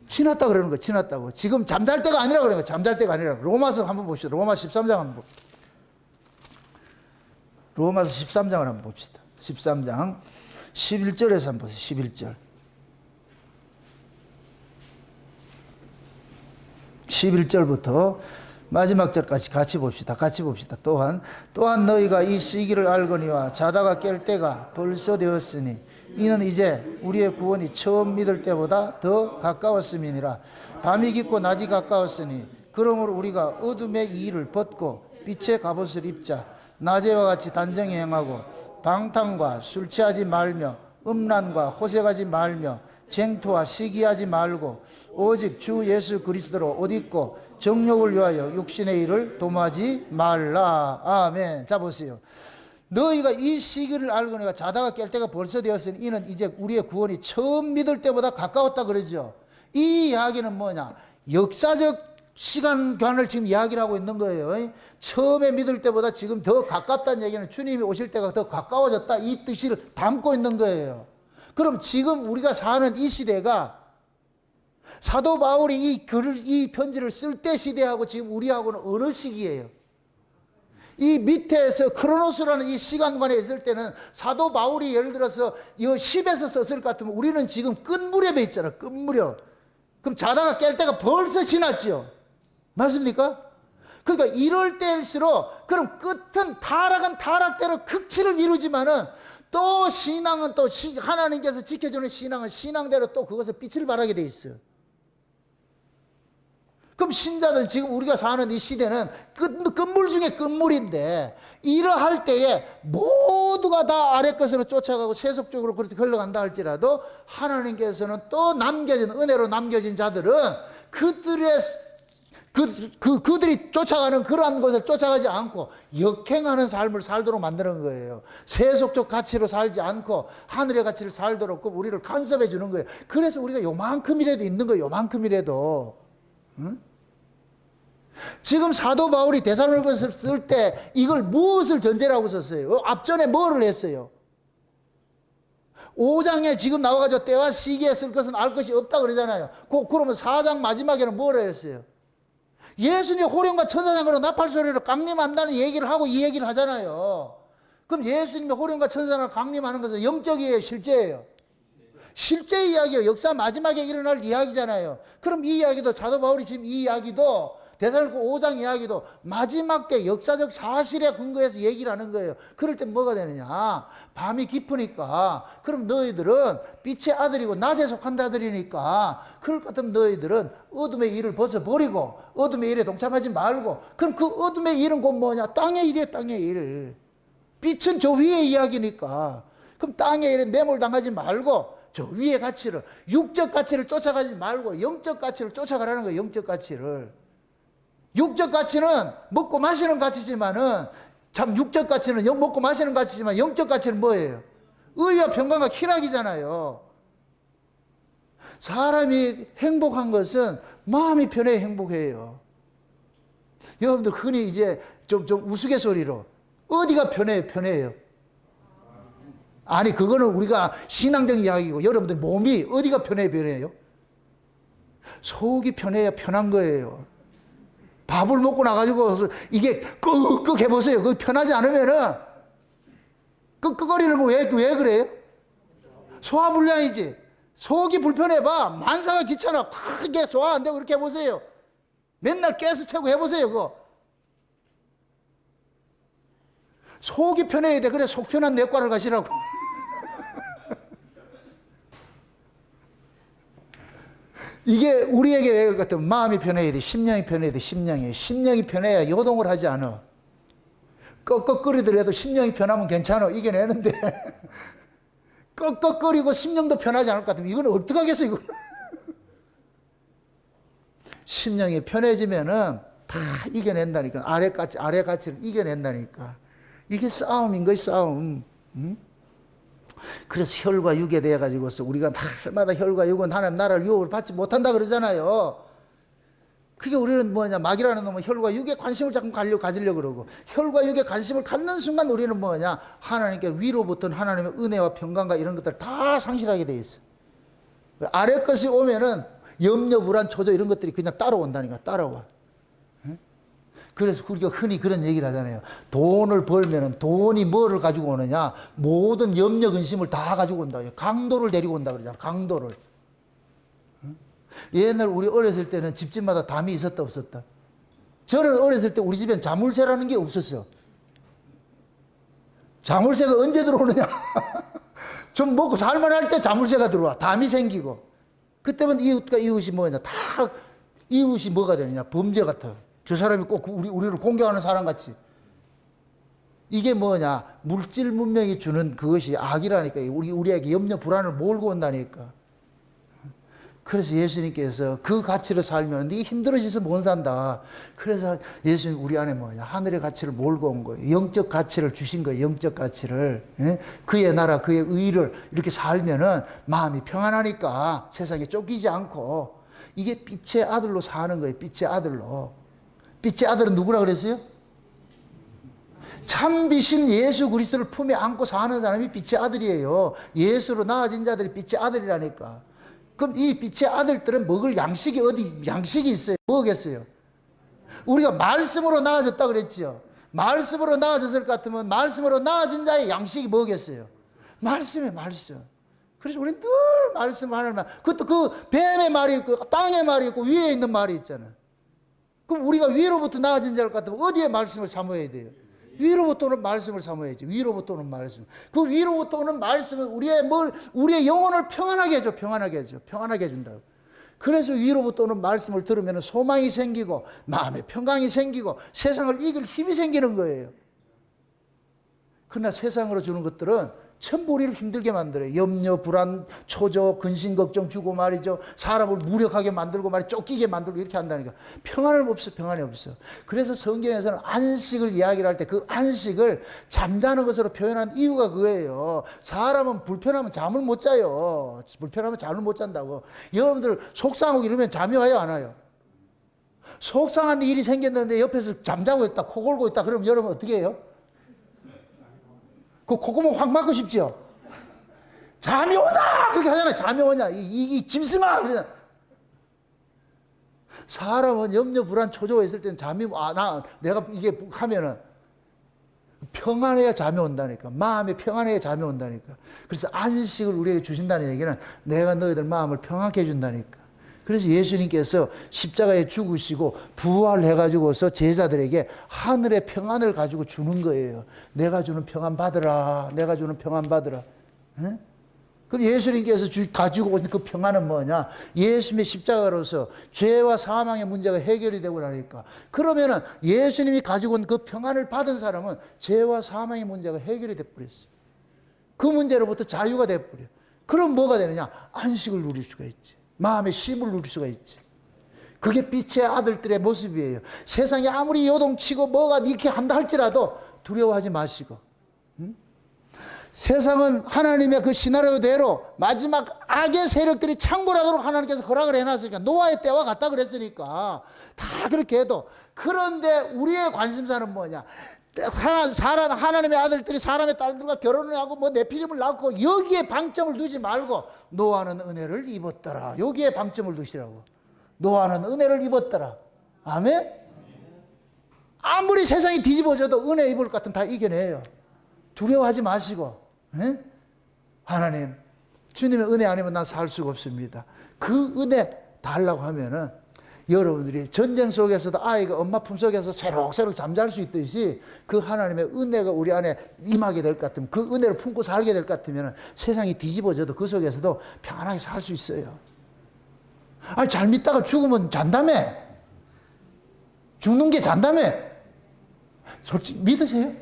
지났다 그러는 거예요. 지났다고. 지금 잠잘 때가 아니라 그러는 거예요. 잠잘 때가 아니라. 로마서 한번 봅시다. 로마서 13장 한번 봅시다. 로마서 13장을 한번 봅시다. 13장 11절에서 한번 보세요. 11절. 11절부터 마지막 절까지 같이 봅시다. 같이 봅시다. 또한 너희가 이 시기를 알거니와 자다가 깰 때가 벌써 되었으니 이는 이제 우리의 구원이 처음 믿을 때보다 더 가까웠음이니라. 밤이 깊고 낮이 가까웠으니 그러므로 우리가 어둠의 이를 벗고 빛의 갑옷을 입자. 낮에와 같이 단정히 행하고 방탕과 술 취하지 말며 음란과 호색하지 말며 쟁투와 시기하지 말고 오직 주 예수 그리스도로 옷 입고 정욕을 위하여 육신의 일을 도모하지 말라. 아멘. 자 보세요. 너희가 이 시기를 알고 내가 자다가 깰 때가 벌써 되었으니 이는 이제 우리의 구원이 처음 믿을 때보다 가까웠다 그러죠. 이 이야기는 뭐냐? 역사적 시간관을 지금 이야기를 하고 있는 거예요. 처음에 믿을 때보다 지금 더 가깝다는 얘기는 주님이 오실 때가 더 가까워졌다, 이 뜻을 담고 있는 거예요. 그럼 지금 우리가 사는 이 시대가 사도 바울이 이 편지를 쓸 때 시대하고 지금 우리하고는 어느 시기예요? 이 밑에서 크로노스라는 이 시간관에 있을 때는 사도 바울이 예를 들어서 이 10에서 썼을 것 같으면 우리는 지금 끝무렵에 있잖아. 끝무렵. 그럼 자다가 깰 때가 벌써 지났죠. 맞습니까? 그러니까 이럴 때일수록 그럼 끝은 타락은 타락대로 극치를 이루지만은 또 신앙은 또 하나님께서 지켜주는 신앙은 신앙대로 또 그것을 빛을 발하게 돼 있어요. 그럼 신자들 지금 우리가 사는 이 시대는 끝물 중에 끝물인데 이러할 때에 모두가 다 아래 것으로 쫓아가고 세속적으로 그렇게 흘러간다 할지라도 하나님께서는 또 남겨진 은혜로 남겨진 자들은 그들이 쫓아가는 그러한 것을 쫓아가지 않고 역행하는 삶을 살도록 만드는 거예요. 세속적 가치로 살지 않고 하늘의 가치를 살도록 우리를 간섭해 주는 거예요. 그래서 우리가 요만큼이라도 있는 거예요. 요만큼이라도. 응? 지금 사도 바울이 데살로니가서를 쓸 때 이걸 무엇을 전제라고 썼어요? 앞전에 뭐를 했어요? 5장에 지금 나와가지고 때와 시기에 쓸 것은 알 것이 없다 그러잖아요. 그러면 4장 마지막에는 뭐를 했어요? 예수님 호령과 천사장으로 나팔소리로 강림한다는 얘기를 하고 이 얘기를 하잖아요. 그럼 예수님의 호령과 천사장으로 강림하는 것은 영적이에요, 실제예요? 실제 이야기예요. 역사 마지막에 일어날 이야기잖아요. 그럼 이 이야기도 사도 바울이 지금 이 이야기도 데살로니가 5장 이야기도 마지막 때 역사적 사실에 근거해서 얘기를 하는 거예요. 그럴 때 뭐가 되느냐? 밤이 깊으니까 그럼 너희들은 빛의 아들이고 낮에 속한 자들이니까 그럴 것 같으면 너희들은 어둠의 일을 벗어버리고 어둠의 일에 동참하지 말고 그럼 그 어둠의 일은 곧 뭐냐? 땅의 일이에요. 땅의 일. 빛은 저 위의 이야기니까 그럼 땅의 일에 매몰당하지 말고 저 위의 가치를 육적 가치를 쫓아가지 말고 영적 가치를 쫓아가라는 거예요. 영적 가치를. 육적 가치는 먹고 마시는 가치지만은 참 육적 가치는 먹고 마시는 가치지만 영적 가치는 뭐예요? 의와 평강과 희락이잖아요. 사람이 행복한 것은 마음이 편해야 행복해요. 여러분들 흔히 이제 좀 우스갯소리로 어디가 편해요? 아니 그거는 우리가 신앙적 이야기고 여러분들 몸이 어디가 편해요? 속이 편해야 편한 거예요. 밥을 먹고 나가지고 이게 끄끄 해보세요. 그거 편하지 않으면은 끄끄거리는 거 왜 그래요? 소화불량이지. 속이 불편해봐. 만사가 귀찮아. 크게 소화 안 되고 그렇게 해보세요. 맨날 가스 채고 해보세요. 그거. 속이 편해야 돼. 그래 속 편한 내과를 가시라고. 이게 우리에게 왜 그럴 것 같으면 마음이 편해야 돼. 심령이 편해야 돼. 심령이 편해야 요동을 하지 않아. 꺽꺽거리더라도 심령이 편하면 괜찮아. 이겨내는데 꺽꺽거리고 심령도 편하지 않을 것 같으면 이건 어떡하겠어 이거. 심령이 편해지면은 다 이겨낸다니까. 아래 가치를 이겨낸다니까. 이게 싸움인 거야 싸움. 응? 그래서 혈과 육에 대해 가지고서 우리가 날마다 혈과 육은 하나님 나라를 유혹을 받지 못한다 그러잖아요. 그게 우리는 뭐냐? 마귀라는 놈은 혈과 육에 관심을 자꾸 가지려고 그러고 혈과 육에 관심을 갖는 순간 우리는 뭐냐? 하나님께 위로부터 하나님의 은혜와 평강과 이런 것들 다 상실하게 돼 있어. 아래 것이 오면은 염려, 불안, 초조 이런 것들이 그냥 따라온다니까. 따라와. 그래서 우리가 흔히 그런 얘기를 하잖아요. 돈을 벌면은 돈이 뭐를 가지고 오느냐? 모든 염려, 근심을 다 가지고 온다. 강도를 데리고 온다 그러잖아. 강도를. 옛날 우리 어렸을 때는 집집마다 담이 있었다 없었다? 저는 어렸을 때 우리 집엔 자물쇠라는 게 없었어. 자물쇠가 언제 들어오느냐? 좀 먹고 살만할 때 자물쇠가 들어와. 담이 생기고. 그때면 이웃과 이웃이 뭐냐? 다 이웃이 뭐가 되느냐? 범죄 같아. 저 사람이 꼭 우리를 공격하는 사람 같이. 이게 뭐냐? 물질 문명이 주는 그것이 악이라니까. 우리에게 염려, 불안을 몰고 온다니까. 그래서 예수님께서 그 가치를 살면 네 힘들어져서 못 산다. 그래서 예수님 우리 안에 뭐냐? 하늘의 가치를 몰고 온 거예요. 영적 가치를 주신 거예요. 영적 가치를. 예? 그의 나라, 그의 의를 이렇게 살면은 마음이 평안하니까 세상에 쫓기지 않고 이게 빛의 아들로 사는 거예요. 빛의 아들로. 빛의 아들은 누구라 그랬어요? 참 빛인 예수 그리스도를 품에 안고 사는 사람이 빛의 아들이에요. 예수로 나아진 자들이 빛의 아들이라니까. 그럼 이 빛의 아들들은 먹을 양식이 양식이 있어요. 뭐겠어요? 우리가 말씀으로 나아졌다 그랬죠. 말씀으로 나아졌을 것 같으면 말씀으로 나아진 자의 양식이 뭐겠어요? 말씀이에요, 말씀. 그래서 우리는 늘 말씀하는 말. 그것도 그 뱀의 말이 있고 땅의 말이 있고 위에 있는 말이 있잖아요. 그럼 우리가 위로부터 나아진 자일 것 같으면 어디에 말씀을 삼아야 돼요? 위로부터 오는 말씀을 삼아야죠. 위로부터 오는 말씀. 그 위로부터 오는 말씀은 우리의 영혼을 평안하게 해줘. 평안하게 해줘. 평안하게 해준다고. 그래서 위로부터 오는 말씀을 들으면 소망이 생기고 마음에 평강이 생기고 세상을 이길 힘이 생기는 거예요. 그러나 세상으로 주는 것들은 전부 우리를 힘들게 만들어요. 염려, 불안, 초조, 근심, 걱정 주고 말이죠. 사람을 무력하게 만들고 말이죠. 쫓기게 만들고 이렇게 한다니까. 평안은 없어, 평안이 없어. 그래서 성경에서는 안식을 이야기를 할 때 그 안식을 잠자는 것으로 표현한 이유가 그거예요. 사람은 불편하면 잠을 못 자요. 불편하면 잠을 못 잔다고. 여러분들 속상하고 이러면 잠이 와요, 안 와요? 속상한 일이 생겼는데 옆에서 잠자고 있다, 코 골고 있다. 그럼 여러분 어떻게 해요? 그 콧구멍 확 막고 싶죠? 잠이 오냐! 그렇게 하잖아요. 잠이 오냐! 이 짐승아! 그러잖아. 사람은 염려, 불안, 초조가 있을 때는 잠이, 내가 이게 하면은 평안해야 잠이 온다니까. 마음이 평안해야 잠이 온다니까. 그래서 안식을 우리에게 주신다는 얘기는 내가 너희들 마음을 평안케 해준다니까. 그래서 예수님께서 십자가에 죽으시고 부활해가지고서 제자들에게 하늘의 평안을 가지고 주는 거예요. 내가 주는 평안 받으라. 내가 주는 평안 받으라. 에? 그럼 예수님께서 가지고 오신 그 평안은 뭐냐? 예수님의 십자가로서 죄와 사망의 문제가 해결이 되고 나니까. 그러면은 예수님이 가지고 온 그 평안을 받은 사람은 죄와 사망의 문제가 해결이 돼버렸어요. 그 문제로부터 자유가 돼버려요. 그럼 뭐가 되느냐? 안식을 누릴 수가 있지. 마음의 쉼을 누릴 수가 있지. 그게 빛의 아들들의 모습이에요. 세상이 아무리 요동치고 뭐가 이렇게 한다 할지라도 두려워하지 마시고. 세상은 하나님의 그 시나리오대로 마지막 악의 세력들이 창궐하도록 하나님께서 허락을 해놨으니까, 노아의 때와 같다 그랬으니까 다 그렇게 해도, 그런데 우리의 관심사는 뭐냐? 하나님의 아들들이 사람의 딸들과 결혼을 하고 뭐 네피림을 낳고 여기에 방점을 두지 말고 노아는 은혜를 입었더라. 여기에 방점을 두시라고. 노아는 은혜를 입었더라. 아멘? 아무리 세상이 뒤집어져도 은혜 입을 것 같으면 다 이겨내요. 두려워하지 마시고. 에? 하나님, 주님의 은혜 아니면 난 살 수가 없습니다. 그 은혜 달라고 하면은 여러분들이 전쟁 속에서도 아이가 엄마 품속에서 새록새록 잠잘 수 있듯이 그 하나님의 은혜가 우리 안에 임하게 될 것 같으면, 그 은혜를 품고 살게 될 것 같으면 세상이 뒤집어져도 그 속에서도 평안하게 살 수 있어요. 잘 믿다가 죽으면 잔다며. 죽는 게 잔다며. 솔직히 믿으세요?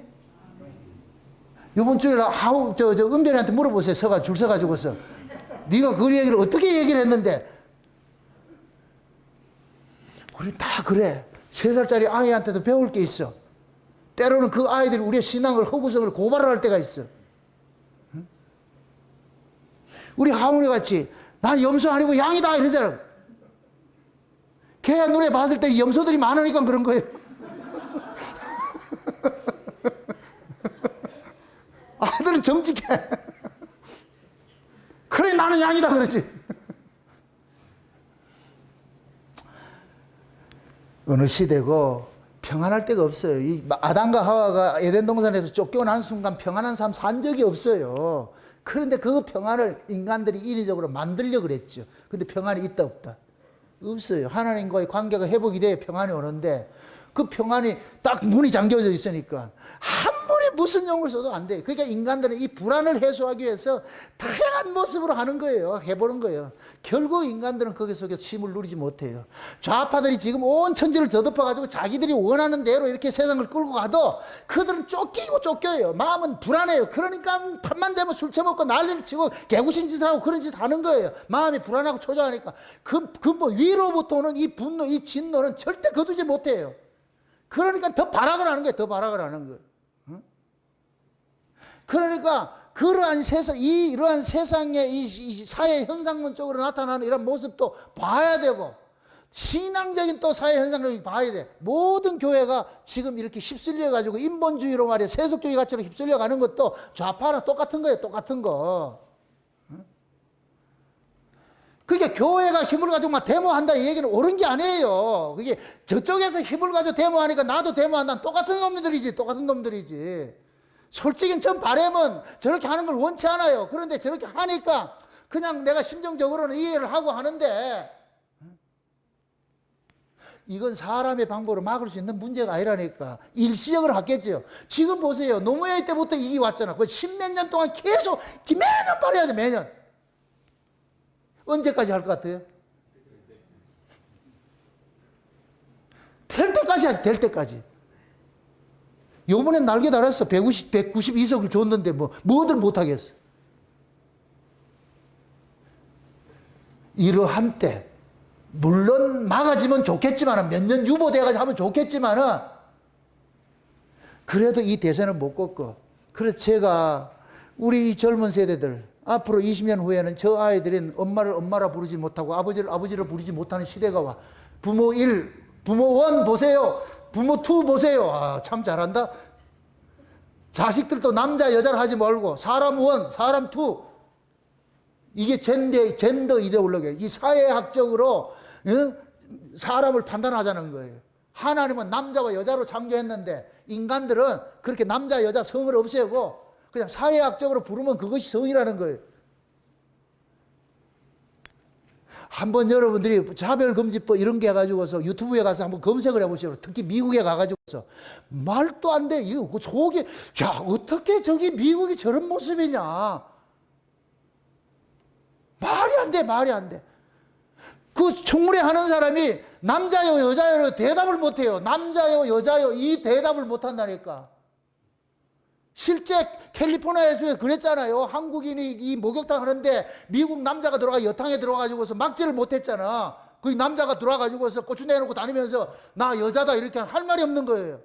이번 주일날 은별이한테 물어보세요. 줄 서가지고서. 네가 그 얘기를 어떻게 얘기를 했는데. 우리 다 그래. 3살짜리 아이한테도 배울 게 있어. 때로는 그 아이들이 우리의 신앙을, 허구성을 고발을 할 때가 있어. 응? 우리 하모니 같이 난 염소 아니고 양이다 이러잖아. 걔 눈에 봤을 때 염소들이 많으니까 그런 거예요. 아들은 정직해. 그래 나는 양이다 그러지. 어느 시대고 평안할 데가 없어요. 이 아담과 하와가 에덴 동산에서 쫓겨난 순간 평안한 삶 산 적이 없어요. 그런데 그 평안을 인간들이 인위적으로 만들려고 그랬죠. 근데 평안이 있다 없다? 없어요. 하나님과의 관계가 회복이 돼야 평안이 오는데 그 평안이 딱 문이 잠겨져 있으니까 아무리 무슨 용을 써도 안 돼. 그러니까 인간들은 이 불안을 해소하기 위해서 다양한 모습으로 하는 거예요. 해보는 거예요. 결국 인간들은 거기 속에서 쉼을 누리지 못해요. 좌파들이 지금 온 천지를 더덮어가지고 자기들이 원하는 대로 이렇게 세상을 끌고 가도 그들은 쫓기고 쫓겨요. 마음은 불안해요. 그러니까 밤만 되면 술 처먹고 난리를 치고 개구신 짓을 하고 그런 짓 하는 거예요. 마음이 불안하고 초조하니까. 근본 위로부터 오는 이 분노, 이 진노는 절대 거두지 못해요. 그러니까 더 발악을 하는 거예요. 더 발악을 하는 거예요. 그러니까 그러한 세상, 이러한 세상의 이 사회 현상론적으로 나타나는 이런 모습도 봐야 되고, 신앙적인 또 사회 현상을 봐야 돼. 모든 교회가 지금 이렇게 휩쓸려 가지고 인본주의로 말이야, 세속주의 가치로 휩쓸려 가는 것도 좌파랑 똑같은 거예요. 똑같은 거. 그게 교회가 힘을 가지고 막 데모한다 이 얘기는 옳은 게 아니에요. 그게 저쪽에서 힘을 가지고 데모하니까 나도 데모한다. 똑같은 놈들이지. 똑같은 놈들이지. 솔직히 전 바람은 저렇게 하는 걸 원치 않아요. 그런데 저렇게 하니까 그냥 내가 심정적으로는 이해를 하고 하는데, 이건 사람의 방법으로 막을 수 있는 문제가 아니라니까. 일시적으로 하겠죠. 지금 보세요. 노무현 때부터 이게 왔잖아. 그 십몇 년 동안 계속 매년 발휘하죠. 매년. 언제까지 할 것 같아요? 될 때까지 하지. 될 때까지. 요번엔 날개 달았어. 192석을 줬는데 뭐들 못하겠어. 이러한 때, 물론 막아지면 좋겠지만, 몇 년 유보돼가지고 하면 좋겠지만은, 그래도 이 대세는 못 꺾어. 그래서 제가, 우리 이 젊은 세대들, 앞으로 20년 후에는 저 아이들은 엄마를 엄마라 부르지 못하고 아버지를 아버지라 부르지 못하는 시대가 와. 부모 1, 부모 1 보세요. 부모 2 보세요. 아, 참 잘한다. 자식들도 남자, 여자를 하지 말고 사람 1, 사람 2. 이게 젠더 이데올로기예요. 이 사회학적으로 사람을 판단하자는 거예요. 하나님은 남자와 여자로 창조했는데 인간들은 그렇게 남자, 여자 성을 없애고 그냥 사회학적으로 부르면 그것이 성이라는 거예요. 한번 여러분들이 차별금지법 이런 게 해가지고서 유튜브에 가서 한번 검색을 해보시죠. 특히 미국에 가가지고서 말도 안 돼. 이거 저게, 야, 어떻게 저기 미국이 저런 모습이냐. 말이 안 돼, 말이 안 돼. 그 청문회 하는 사람이 남자요, 여자요 대답을 못 해요. 남자요, 여자요 이 대답을 못 한다니까. 실제 캘리포니아에서 그랬잖아요. 한국인이 이 목욕탕 하는데 미국 남자가 들어가 여탕에 들어가지고서 막지를 못했잖아. 그 남자가 들어가지고서 고추 내놓고 다니면서 나 여자다 이렇게 할 말이 없는 거예요.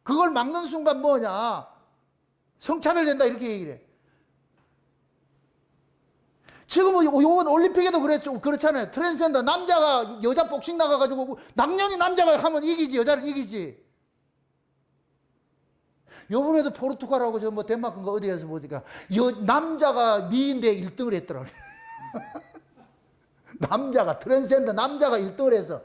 그걸 막는 순간 뭐냐? 성차별된다 이렇게 얘기를 해. 지금 요번 올림픽에도 그랬죠. 그렇잖아요. 트랜스젠더 남자가 여자 복싱 나가가지고 남녀이 남자가 하면 이기지, 여자를 이기지. 요번에도 포르투갈하고 저 덴마크인가 어디에서 보니까 남자가 미인대 1등을 했더라고요. 남자가 트랜스젠더 남자가 1등을 해서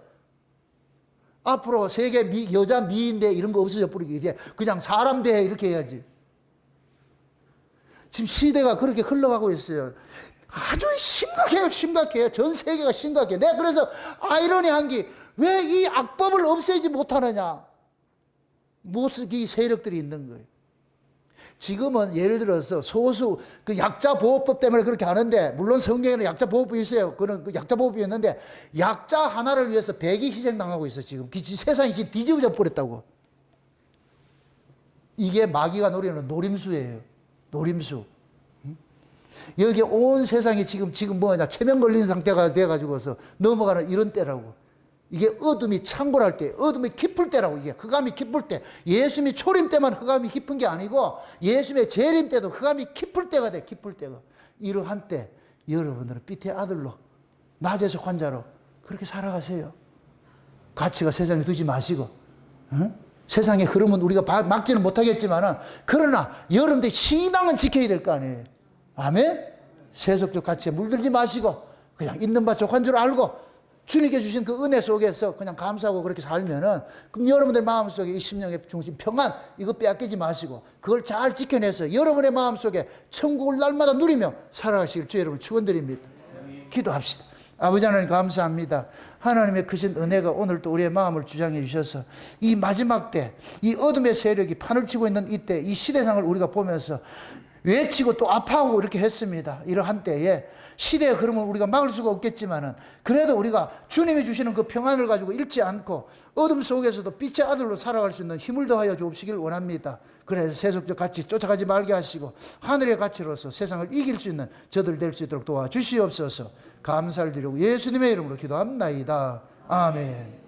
앞으로 세계 여자 미인대 이런 거 없어져 버리기 이제 그냥 사람 대회 이렇게 해야지. 지금 시대가 그렇게 흘러가고 있어요. 아주 심각해요. 심각해요. 전 세계가 심각해. 내가 그래서 아이러니한 게 왜 이 악법을 없애지 못하느냐. 모습이 세력들이 있는 거예요. 지금은 예를 들어서 소수 그 약자 보호법 때문에 그렇게 하는데, 물론 성경에는 약자 보호법이 있어요. 그런 그 약자 보호법이 있는데 약자 하나를 위해서 100이 희생당하고 있어. 지금 세상이 지금 뒤집어져 버렸다고. 이게 마귀가 노리는 노림수예요. 노림수. 여기 온 세상이 지금 뭐냐 체면 걸린 상태가 돼가지고서 넘어가는 이런 때라고. 이게 어둠이 창궐할 때, 어둠이 깊을 때라고. 이게 흑암이 깊을 때, 예수님이 초림 때만 흑암이 깊은 게 아니고 예수님의 재림 때도 흑암이 깊을 때가 돼. 깊을 때가. 이러한 때 여러분들은 빛의 아들로 낮에서 관자로 그렇게 살아가세요. 가치가 세상에 두지 마시고, 응? 세상의 흐름은 우리가 막지는 못하겠지만은, 그러나 여러분들 신앙은 지켜야 될 거 아니에요. 아멘? 세속적 가치에 물들지 마시고 그냥 있는 바 족한 줄 알고 주님께 주신 그 은혜 속에서 그냥 감사하고 그렇게 살면은, 그럼 여러분들 마음속에 이 심령의 중심 평안 이거 빼앗기지 마시고 그걸 잘 지켜내서 여러분의 마음속에 천국을 날마다 누리며 살아가시길 주 여러분 축원드립니다. 기도합시다. 아버지 하나님 감사합니다. 하나님의 크신 은혜가 오늘 또 우리의 마음을 주장해 주셔서 이 마지막 때, 이 어둠의 세력이 판을 치고 있는 이때, 이 시대상을 우리가 보면서 외치고 또 아파하고 이렇게 했습니다. 이러한 때에 시대의 흐름을 우리가 막을 수가 없겠지만은 그래도 우리가 주님이 주시는 그 평안을 가지고 잃지 않고 어둠 속에서도 빛의 아들로 살아갈 수 있는 힘을 더하여 주옵시길 원합니다. 그래서 세속적 가치 쫓아가지 말게 하시고 하늘의 가치로서 세상을 이길 수 있는 저들 될 수 있도록 도와주시옵소서. 감사를 드리고 예수님의 이름으로 기도합나이다. 아멘.